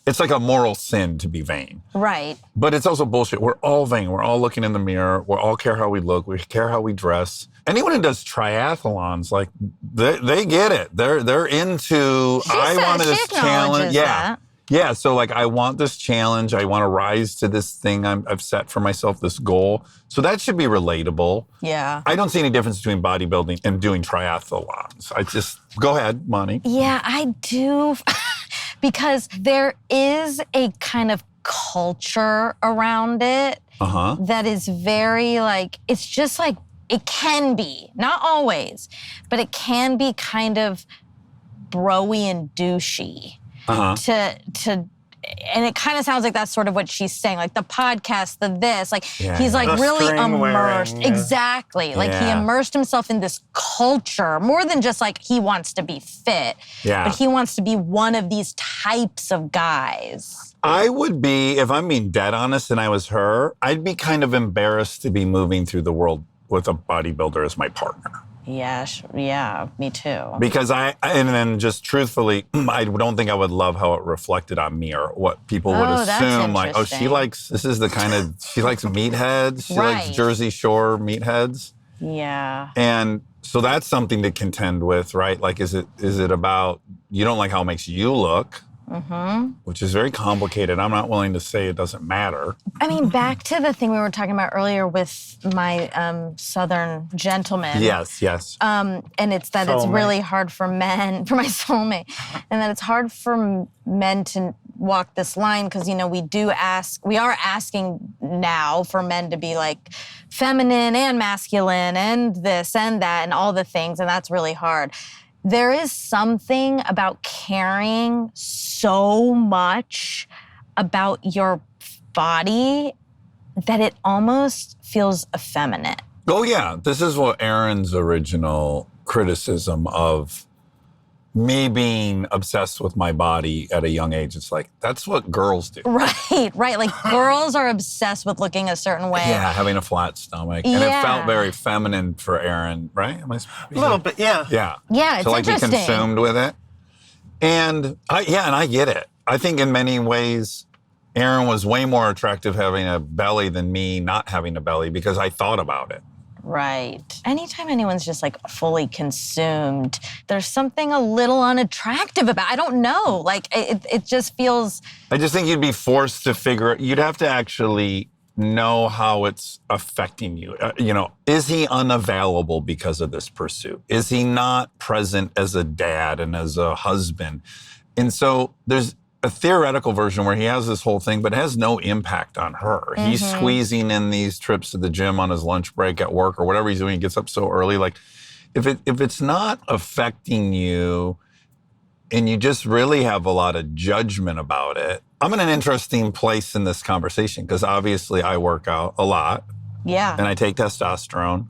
it's like a moral sin to be vain. Right. But it's also bullshit. We're all vain. We're all looking in the mirror. We all care how we look. We care how we dress. Anyone who does triathlons, like, they get it. They're into, I want this challenge. Yeah, so like, I want this challenge. I want to rise to this thing I've set for myself, this goal. So that should be relatable. Yeah. I don't see any difference between bodybuilding and doing triathlons. Go ahead, Monty. Yeah, I do. Because there is a kind of culture around it. that is very like, it's just like, it can be, not always, but it can be kind of bro-y and douchey and it kind of sounds like that's sort of what she's saying, like the podcast, the this, like he's like The really string immersed. wearing, Exactly. Like he immersed himself in this culture more than just like he wants to be fit, but he wants to be one of these types of guys. I would be, if I'm being dead honest and I was her, I'd be kind of embarrassed to be moving through the world with a bodybuilder as my partner. Yeah, me too. Because and then just truthfully, I don't think I would love how it reflected on me or what people would assume. Like, oh, she likes meatheads. She likes Jersey Shore meatheads. Yeah. And so that's something to contend with, right? Like, is it about, you don't like how it makes you look? Which is very complicated. I'm not willing to say it doesn't matter. I mean, back to the thing we were talking about earlier with my Southern gentleman. Yes. And it's that it's really hard for men, for my soulmate, and that it's hard for men to walk this line because, you know, we are asking now for men to be like feminine and masculine and this and that and all the things, and that's really hard. There is something about caring so much about your body that it almost feels effeminate. Oh, yeah. This is what Aaron's original criticism of me being obsessed with my body at a young age. It's like, that's what girls do. Right. Like girls are obsessed with looking a certain way. Yeah, having a flat stomach. And it felt very feminine for Aaron, right? Am I a little bit, yeah. Yeah. Yeah, it's to like interesting. be consumed with it. And I get it. I think in many ways, Aaron was way more attractive having a belly than me not having a belly because I thought about it. Right. Anytime anyone's just like fully consumed, there's something a little unattractive about it. I don't know. Like it just feels. I just think you'd be forced to figure it. You'd have to actually know how it's affecting you. Is he unavailable because of this pursuit? Is he not present as a dad and as a husband? And so there's a theoretical version where he has this whole thing, but it has no impact on her. He's squeezing in these trips to the gym on his lunch break at work or whatever he's doing. He gets up so early. Like, if it's not affecting you and you just really have a lot of judgment about it, I'm in an interesting place in this conversation because obviously I work out a lot. Yeah. And I take testosterone.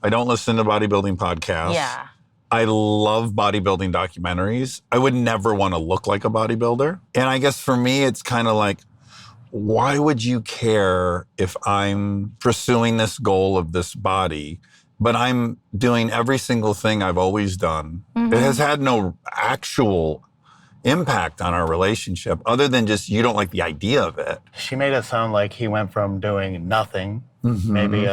I don't listen to bodybuilding podcasts. Yeah. I love bodybuilding documentaries. I would never want to look like a bodybuilder. And I guess for me, it's kind of like, why would you care if I'm pursuing this goal of this body, but I'm doing every single thing I've always done? It has had no actual impact on our relationship other than just you don't like the idea of it. She made it sound like he went from doing nothing, maybe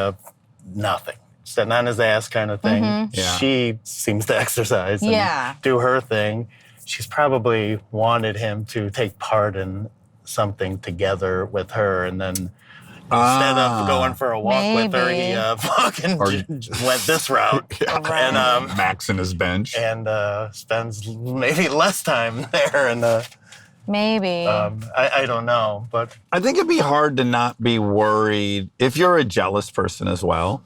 nothing. Sitting on his ass kind of thing. Yeah. She seems to exercise and do her thing. She's probably wanted him to take part in something together with her, and then instead of going for a walk with her, he fucking went this route. And Max in his bench. And spends maybe less time there. And maybe. I don't know, but I think it'd be hard to not be worried if you're a jealous person as well.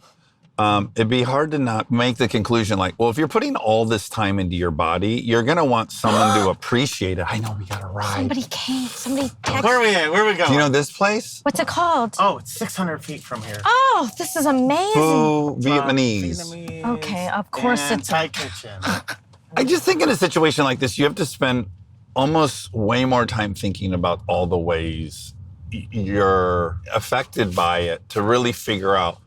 It'd be hard to not make the conclusion like, well, if you're putting all this time into your body, you're going to want someone to appreciate it. I know, we got to ride. Somebody text. where are we at? Where are we going? Do you know this place? What's it called? Oh, it's 600 feet from here. Oh, this is amazing. Foo Vietnamese. Okay, of course and it's Thai kitchen. I just think in a situation like this, you have to spend almost way more time thinking about all the ways you're affected by it to really figure out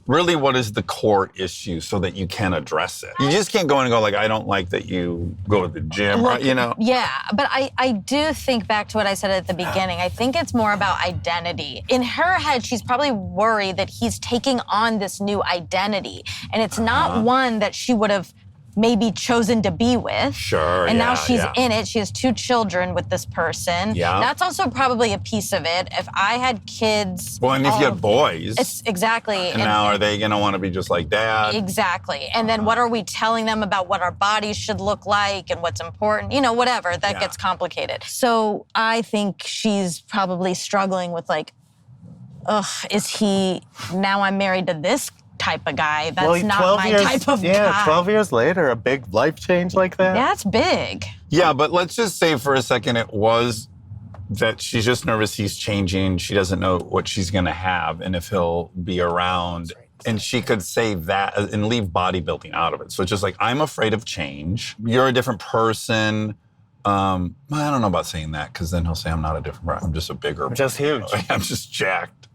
really what is the core issue so that you can address it. You just can't go in and go like, I don't like that you go to the gym, right? Yeah, but I do think back to what I said at the beginning. I think it's more about identity. In her head, she's probably worried that he's taking on this new identity. And it's not one that she would have maybe chosen to be with. Sure, and now she's in it. She has 2 children with this person. Yeah. That's also probably a piece of it. If I had kids... Well, and if you have boys... Exactly. And now are they going to want to be just like dad? Exactly. And then what are we telling them about what our bodies should look like and what's important? Whatever. That gets complicated. So I think she's probably struggling with like, now I'm married to this type of guy. That's Well, not 12 my years, type of yeah, guy. 12 years later, a big life change like that? That's big. Yeah, but let's just say for a second it was that she's just nervous he's changing. She doesn't know what she's going to have and if he'll be around. And she could say that and leave bodybuilding out of it. So it's just like, I'm afraid of change. You're a different person. I don't know about saying that because then he'll say I'm not a different person. I'm just a bigger. I'm just huge. I'm just jacked.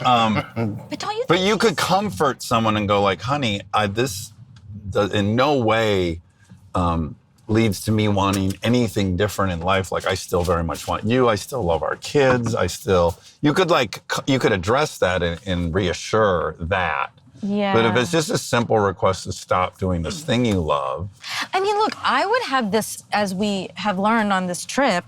But don't you? But you could comfort someone and go like, honey, this in no way leads to me wanting anything different in life. Like I still very much want you. I still love our kids. You could address that and reassure that. Yeah. But if it's just a simple request to stop doing this thing you love. I mean, look, I would have this, as we have learned on this trip,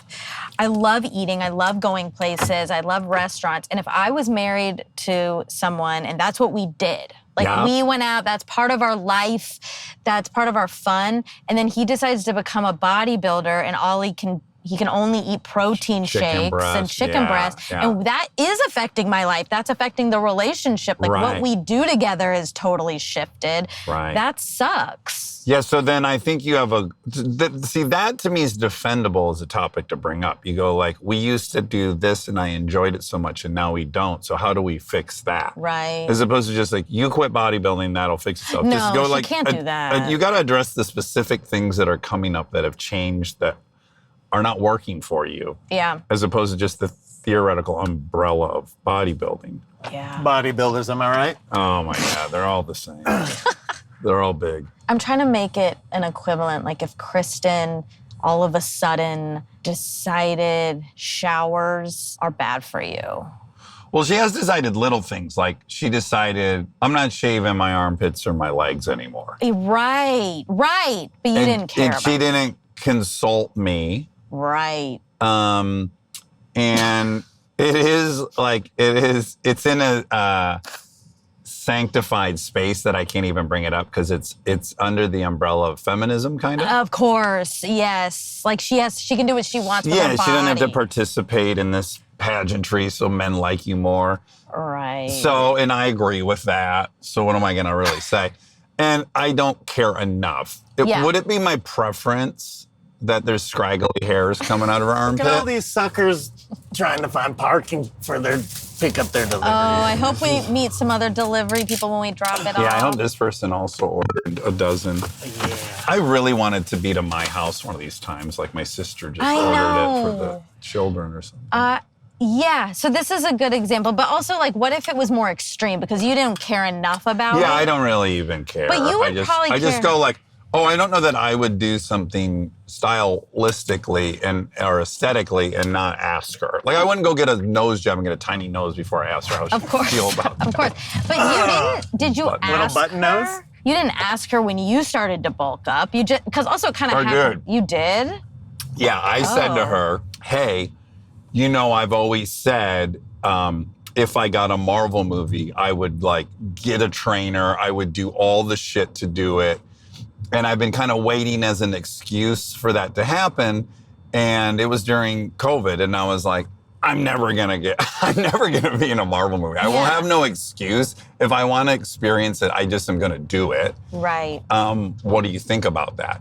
I love eating, I love going places, I love restaurants. And if I was married to someone and that's what we did, like we went out, that's part of our life, that's part of our fun, and then he decides to become a bodybuilder and all he can only eat protein shakes and chicken breast. Yeah. And that is affecting my life. That's affecting the relationship. Like what we do together is totally shifted. Right. That sucks. Yeah, so then I think you have that to me is defendable as a topic to bring up. You go like, we used to do this and I enjoyed it so much and now we don't. So how do we fix that? Right. As opposed to just like, you quit bodybuilding, that'll fix itself. No, just go she like, can't do that. You got to address the specific things that are coming up that have changed that are not working for you. Yeah. As opposed to just the theoretical umbrella of bodybuilding. Yeah. Bodybuilders, am I right? Oh my God, they're all the same. They're all big. I'm trying to make it an equivalent. Like if Kristen all of a sudden decided showers are bad for you. Well, she has decided little things. Like she decided, I'm not shaving my armpits or my legs anymore. Right. But you didn't care And about she it. didn't consult me. Right. And it's in a sanctified space that I can't even bring it up because it's under the umbrella of feminism, kind of. Of course, yes. Like she can do what she wants with her body. She doesn't have to participate in this pageantry so men like you more. Right. So, and I agree with that. So what am I going to really say? And I don't care enough. Would it be my preference that there's scraggly hairs coming out of her armpit? Look at all these suckers trying to find parking for pick up their delivery. Oh, I hope we meet some other delivery people when we drop it off. Yeah, I hope this person also ordered a dozen. Yeah. I really wanted to be to my house one of these times, like my sister just I ordered know. it for the children or something. Yeah, so this is a good example. But also, like, what if it was more extreme because you didn't care enough about it? Yeah, I don't really even care. But you would probably I just care. go like, oh, I don't know that I would do something stylistically or aesthetically and not ask her. Like, I wouldn't go get a nose job and get a tiny nose before I asked her how she would feel about that. Of course. But you didn't, did you Button. ask Little button her? nose? You didn't ask her when you started to bulk up. You just, because also it kind of I happened. did. You did? Yeah, I said to Oh. her, hey, you know, I've always said if I got a Marvel movie, I would like get a trainer. I would do all the shit to do it. And I've been kind of waiting as an excuse for that to happen. And it was during COVID. And I was like, I'm never gonna be in a Marvel movie. I will Yeah. have no excuse. If I want to experience it, I just am gonna do it. Right. What do you think about that?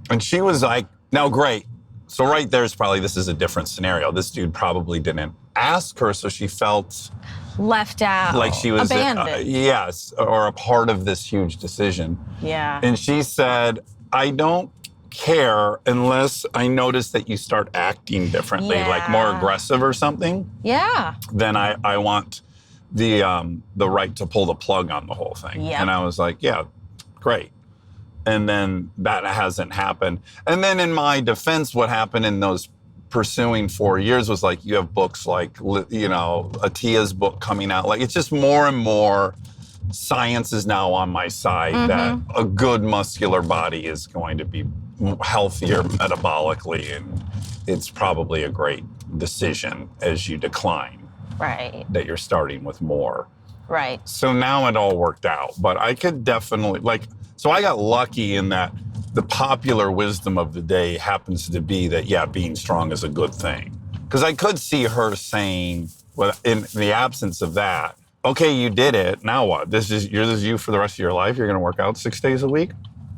And she was like, no, great. So right there's probably, this is a different scenario. This dude probably didn't ask her, so she felt Left out. like she was, abandoned. yes, or a part of this huge decision. Yeah. And she said, I don't care unless I notice that you start acting differently, like more Yeah. aggressive or something. Yeah. Then I want the right to pull the plug on the whole thing. Yep. And I was like, yeah, great. And then that hasn't happened. And then in my defense, what happened in those pursuing 4 years was like, you have books like, you know, Atiya's book coming out. Like, it's just more and more science is now on my side that a good muscular body is going to be healthier metabolically. And it's probably a great decision as you decline Right. that you're starting with more. Right. So now it all worked out, but I could definitely so I got lucky in that the popular wisdom of the day happens to be that, yeah, being strong is a good thing. Because I could see her saying, well, in the absence of that, okay, you did it. Now what? This is you for the rest of your life. You're going to work out 6 days a week.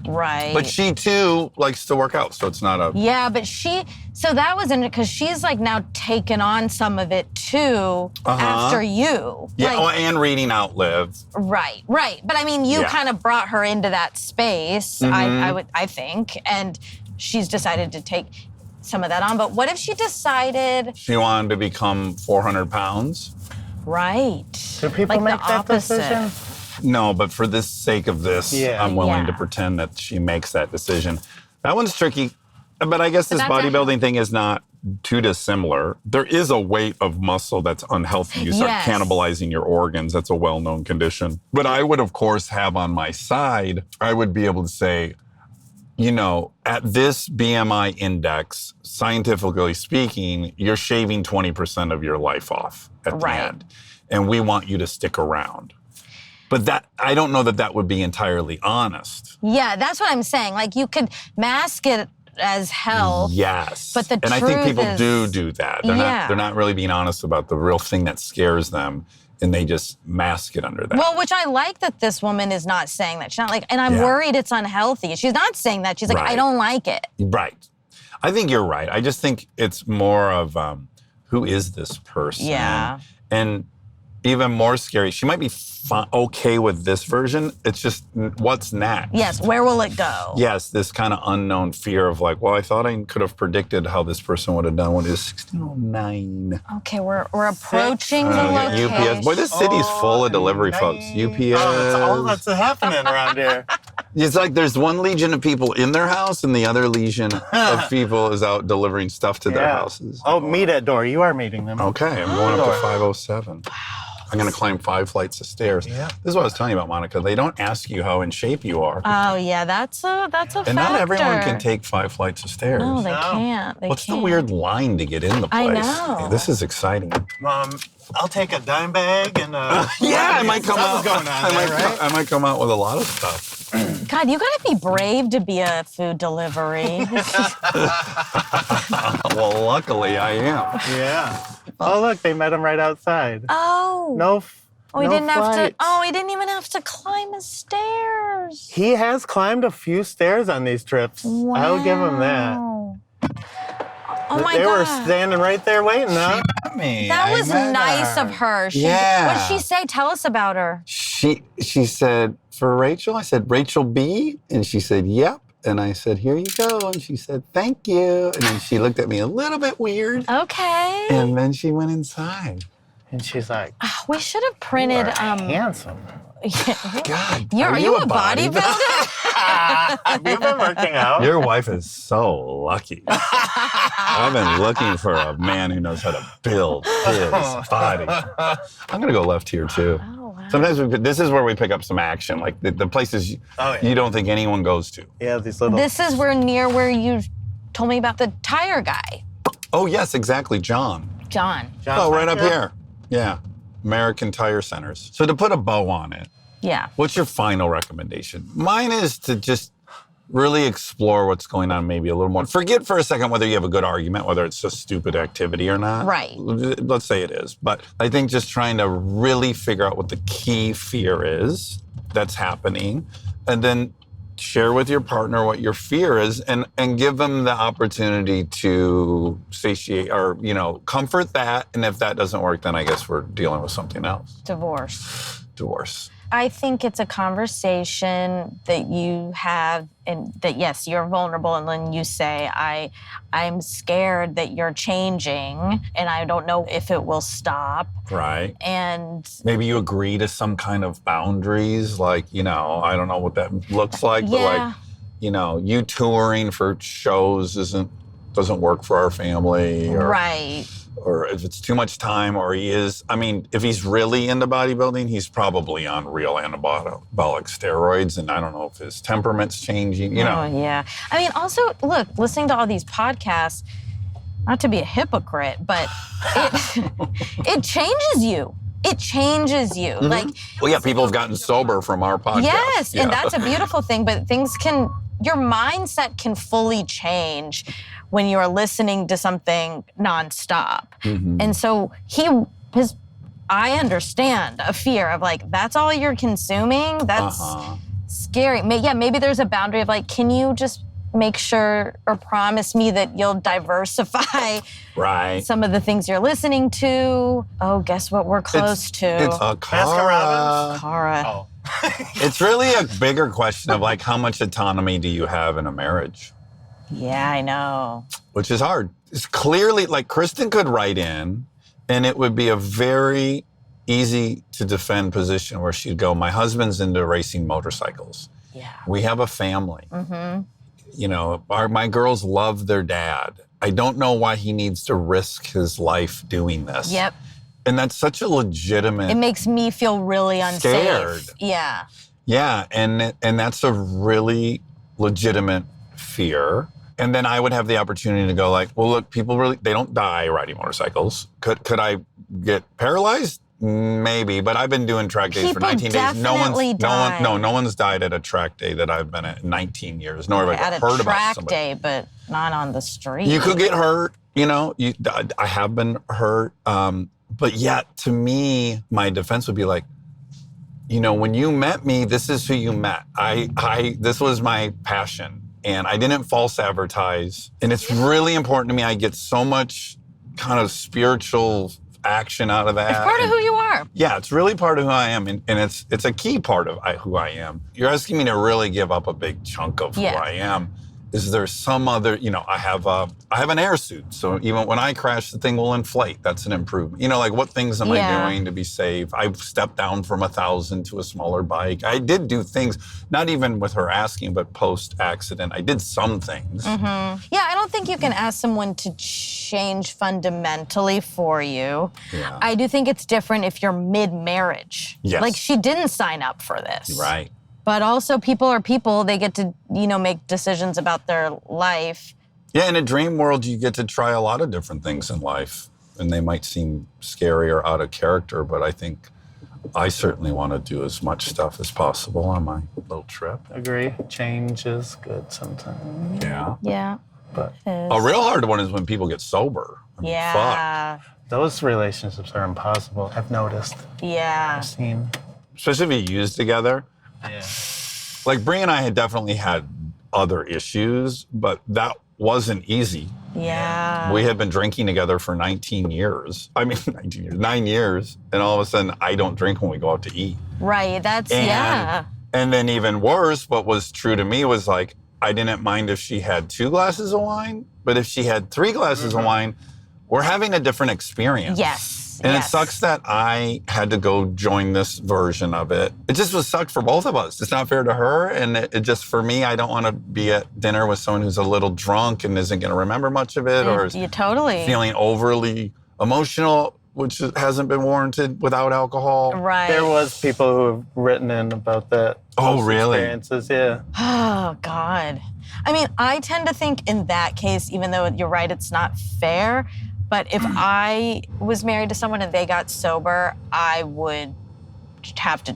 Right. But she too likes to work out, so it's not a. Yeah, but so that was in it because she's like now taken on some of it too after you. Yeah, Like, and reading out Liv. Right. But I mean, you kind of brought her into that space, I think, and she's decided to take some of that on. But what if she decided She wanted to become 400 pounds. Right. Do people like make the that opposite. decision? No, but for the sake of this, Yeah. I'm willing to Yeah. pretend that she makes that decision. That one's tricky, but I guess this that's a- bodybuilding thing is not too dissimilar. There is a weight of muscle that's unhealthy. You start Yes. cannibalizing your organs. That's a well-known condition. But I would, of course, have on my side, I would be able to say, you know, at this BMI index, scientifically speaking, you're shaving 20% of your life off at the Right. end. And we want you to stick around. But that, I don't know that that would be entirely honest. Yeah, that's what I'm saying. Like you could mask it as health. Yes. But the and I think truth people is- do that. Yeah. They're not really being honest about the real thing that scares them, and they just mask it under that. Well, which I like that this woman is not saying that. She's not like, and I'm Yeah. worried it's unhealthy. She's not saying that. She's like, I Right. don't like it. Right. I think you're right. I just think it's more of who is this person? Yeah. And even more scary, she might be okay with this version. It's just what's next? Yes, where will it go? Yes, this kind of unknown fear of like, well, I thought I could have predicted how this person would have done when it was 1609. Okay, we're approaching the location. UPS. Boy, this city's full of delivery folks. UPS. Oh, that's all that's happening around here. It's like there's one legion of people in their house and the other legion of people is out delivering stuff to their houses. Oh, meet at door. You are meeting them. Okay, I'm going up to 507. I'm going to climb 5 flights of stairs. Yeah. This is what I was telling you about, Monica. They don't ask you how in shape you are. Oh yeah, that's a factor. And not everyone can take 5 flights of stairs. No, they No. can't. They What's can't. the weird line to get in the I place? know. This is exciting. I'll take a dime bag and Yeah, I might come out. Something's going on there, right? I might come out with a lot of stuff. God, you gotta be brave to be a food delivery. Well, luckily I am. Yeah. Oh, look, they met him right outside. Oh. No We didn't have to. flights. Oh, we didn't even have to climb the stairs. He has climbed a few stairs on these trips. I'll give him that. Wow. Oh my They God. were standing right there waiting, huh? That was nice of her. Yeah. What did she say? Tell us about her. She said, for Rachel? I said, Rachel B? And she said, yep. And I said, here you go. And she said, thank you. And then she looked at me a little bit weird. Okay. And then she went inside. And she's like, We should have printed. handsome. God, Are you a bodybuilder? Have you been working out? Your wife is so lucky. I've been looking for a man who knows how to build his body. I'm going to go left here, too. Oh, wow. Sometimes this is where we pick up some action, like the places you don't think anyone goes to. Yeah, these little... This is near where you told me about the tire guy, Oh, yes, exactly, John. John. Oh, right up here. Yeah, American Tire Centers. So to put a bow on it, Yeah. what's your final recommendation? Mine is to just really explore what's going on maybe a little more. Forget for a second whether you have a good argument, whether it's just stupid activity or not. Right. Let's say it is. But I think just trying to really figure out what the key fear is that's happening, and then share with your partner what your fear is, and give them the opportunity to satiate or, comfort that. And if that doesn't work, then I guess we're dealing with something else. Divorce. I think it's a conversation that you have, and that yes, you're vulnerable, and then you say, I'm scared that you're changing, and I don't know if it will stop. Right. And Maybe you agree to some kind of boundaries, like, I don't know what that looks like, but Yeah. like, you touring for shows doesn't work for our family. Or, right. Or if it's too much time, or if he's really into bodybuilding, he's probably on real anabolic steroids, and I don't know if his temperament's changing, Oh, yeah. I mean, also, look, listening to all these podcasts, not to be a hypocrite, but it changes you. It changes you. Mm-hmm. Like, Well, yeah, people have gotten sober from our podcast. yes, Yeah. and that's a beautiful thing, but your mindset can fully change when you're listening to something nonstop. Mm-hmm. And so Because I understand a fear of like, that's all you're consuming? That's scary. Maybe there's a boundary of like, can you just make sure or promise me that you'll diversify some of the things you're listening to? Oh, guess what we're close to? It's a Cara. Cara. Oh. It's really a bigger question of like, how much autonomy do you have in a marriage? Yeah, I know. Which is hard. It's clearly, like, Kristen could write in, and it would be a very easy to defend position where she'd go, my husband's into racing motorcycles. Yeah. We have a family. You know, my girls love their dad. I don't know why he needs to risk his life doing this. Yep. And that's such a legitimate... It makes me feel really unsafe. Scared. Yeah. Yeah, and that's a really legitimate fear. And then I would have the opportunity to go like, well, look, people really, they don't die riding motorcycles. Could I get paralyzed? Maybe, but I've been doing track days for 19 days. No one's died at a track day that I've been at 19 years. Nor have I heard about somebody. At a track day, but not on the street. You could get hurt, you know. I have been hurt, but yet to me, my defense would be like, you know, when you met me, this is who you met. This was my passion. And I didn't false advertise. And it's really important to me. I get so much kind of spiritual action out of that. It's part of who you are. Yeah, it's really part of who I am. And it's a key part of who I am. You're asking me to really give up a big chunk of who I am. Is there some other, you know, I have an air suit. So even when I crash, the thing will inflate. That's an improvement. You know, like what things am I doing to be safe? I've stepped down from 1,000 to a smaller bike. I did do things, not even with her asking, but post-accident. I did some things. Yeah, I don't think you can ask someone to change fundamentally for you. Yeah. I do think it's different if you're mid-marriage. Yes. Like she didn't sign up for this. Right. But also people are people. They get to, you know, make decisions about their life. Yeah, in a dream world, you get to try a lot of different things in life. And they might seem scary or out of character, but I think I certainly want to do as much stuff as possible on my little trip. Agree. Change is good sometimes. Yeah. Yeah. But A real hard one is when people get sober. I mean, Yeah. fuck. those relationships are impossible. I've noticed. Yeah. I've seen. Especially if you use together. Yeah. Like Bree and I had definitely had other issues, but that wasn't easy. Yeah. We had been drinking together for 19 years. I mean, 19 years, 9 years. And all of a sudden, I don't drink when we go out to eat. Right. That's, And then even worse, what was true to me was like, I didn't mind if she had 2 glasses of wine, but if she had 3 glasses of wine, we're having a different experience. Yes. And it sucks that I had to go join this version of it. It just was sucked for both of us. It's not fair to her. And it just, for me, I don't want to be at dinner with someone who's a little drunk and isn't going to remember much of it or is feeling overly emotional, which hasn't been warranted without alcohol. Right. There was people who have written in about that. Oh, really? Experiences, yeah. Oh, God. I mean, I tend to think in that case, even though you're right, it's not fair, but if I was married to someone and they got sober, I would have to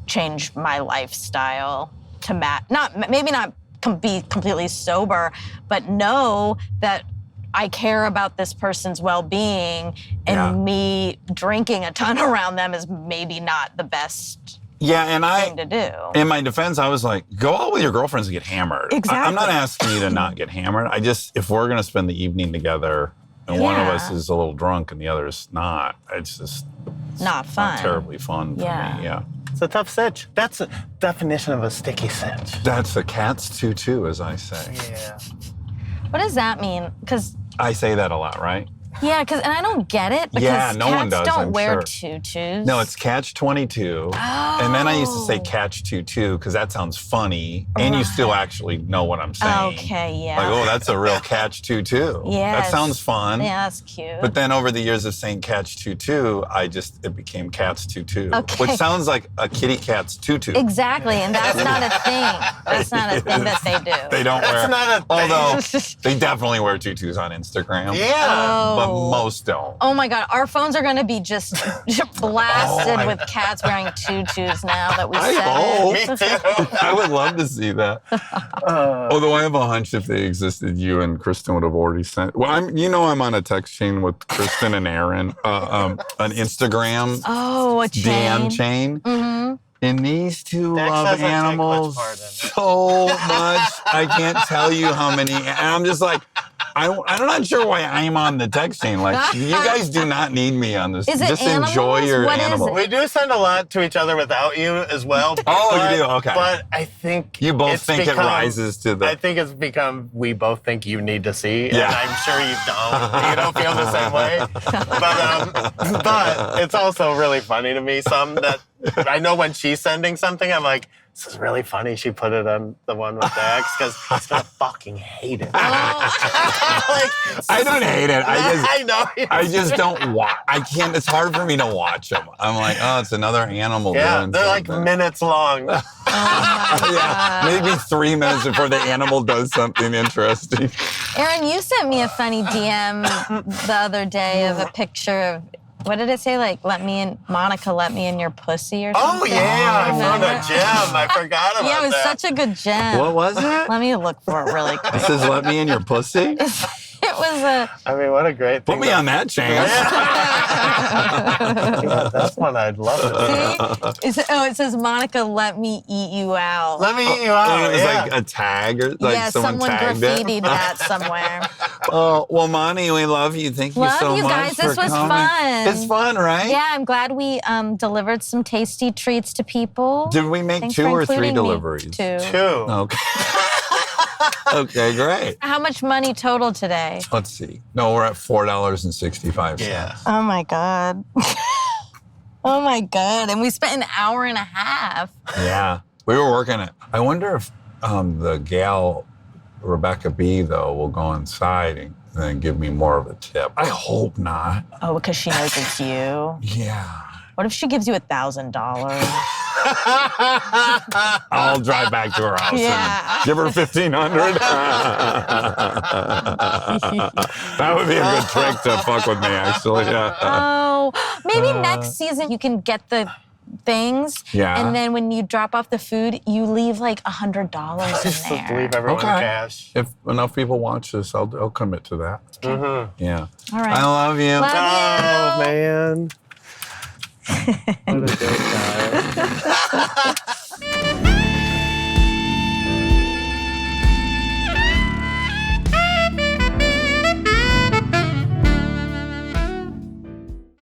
change my lifestyle to match. Maybe not be completely sober, but know that I care about this person's well-being, and me drinking a ton around them is maybe not the best thing to do. In my defense, I was like, go out with your girlfriends and get hammered. Exactly. I'm not asking you to not get hammered. If we're gonna spend the evening together and one of us is a little drunk and the other is not, it's just not fun. Not terribly fun for me, yeah. It's a tough sitch. That's a definition of a sticky sitch. That's a cat's tutu, as I say. Yeah. What does that mean? Because I say that a lot, right? Yeah, and I don't get it because Yeah, no one cats does, don't I'm wear sure. tutus. No, it's catch 22. Oh. And then I used to say catch tutu because that sounds funny, and you still actually know what I'm saying. Okay, yeah. Like, oh, that's a real catch tutu. Yes. That sounds fun. Yeah, that's cute. But then over the years of saying catch tutu, it became cat's tutu, Okay. which sounds like a kitty cat's tutu. Exactly, and that's not a thing. That's not a thing that they do. They don't wear. That's not a thing. Although they definitely wear tutus on Instagram. Yeah. Oh, But most don't. Oh my God, our phones are gonna be just blasted with cats wearing tutus now that we said it. Me too. I would love to see that. Although I have a hunch if they existed, you and Kristen would have already sent. Well, I'm on a text chain with Kristen and Aaron, an Instagram Oh, a chain. DM chain. Mm-hmm. And these two Dax love doesn't take much animals part in it. so much. I can't tell you how many. And I'm just like, I'm not sure why I'm on the text chain. Like, you guys do not need me on this. Is it just animals? enjoy your What is animals. it? We do send a lot to each other without you as well. Oh, you do? Okay. But I think You both it's think it become- rises to the. I think it's become we both think you need to see, Yeah. and I'm sure you don't. You don't feel the same way. But it's also really funny to me. Some that I know when she's sending something, I'm like, this is really funny. She put it on the one with Dax because he's gonna fucking hate it. I don't hate it. I know. I just don't watch. I can't. It's hard for me to watch them. I'm like, oh, it's another animal Yeah, doing they're like something. minutes long. Yeah, maybe 3 minutes before the animal does something interesting. Aaron, you sent me a funny DM the other day of a picture of, what did it say? Like, Monica, let me in your pussy or something? Oh yeah, I found a Remember? gem. I forgot about Yeah, it was that. such a good gem. What was it? Let me look for it really quick. It says, "Let me in your pussy." It was a. I mean, what a great thing. Put me on that chance. Yeah, that's one I'd love to see. It says, Monica, let me eat you out. Let me eat you out. And it was yeah. like a tag or like Yeah, someone tagged it. graffitied that somewhere. Oh, well, Monty, we love you. Thank you Love so you much guys. for This was coming. fun. It's fun, right? Yeah, I'm glad we delivered some tasty treats to people. Did we make Thanks 2 for or 3 including me. deliveries? 2. 2. Okay. Okay, great. How much money total today? Let's see. No, we're at $4.65. Yeah. Oh my God. Oh my God. And we spent an hour and a half. Yeah. We were working it. I wonder if the gal, Rebecca B, though, will go inside and then give me more of a tip. I hope not. Oh, because she knows it's you. Yeah. What if she gives you $1,000? I'll drive back to her house Yeah. and give her $1,500. That would be a good trick to fuck with me, actually. Yeah. Oh, maybe next season you can get the things. Yeah. And then when you drop off the food, you leave like $100 Just in leave there. everyone Okay. cash. If enough people watch this, I'll commit to that. Mm-hmm. Yeah. All right. I love you. Love Oh you. man. What a great time.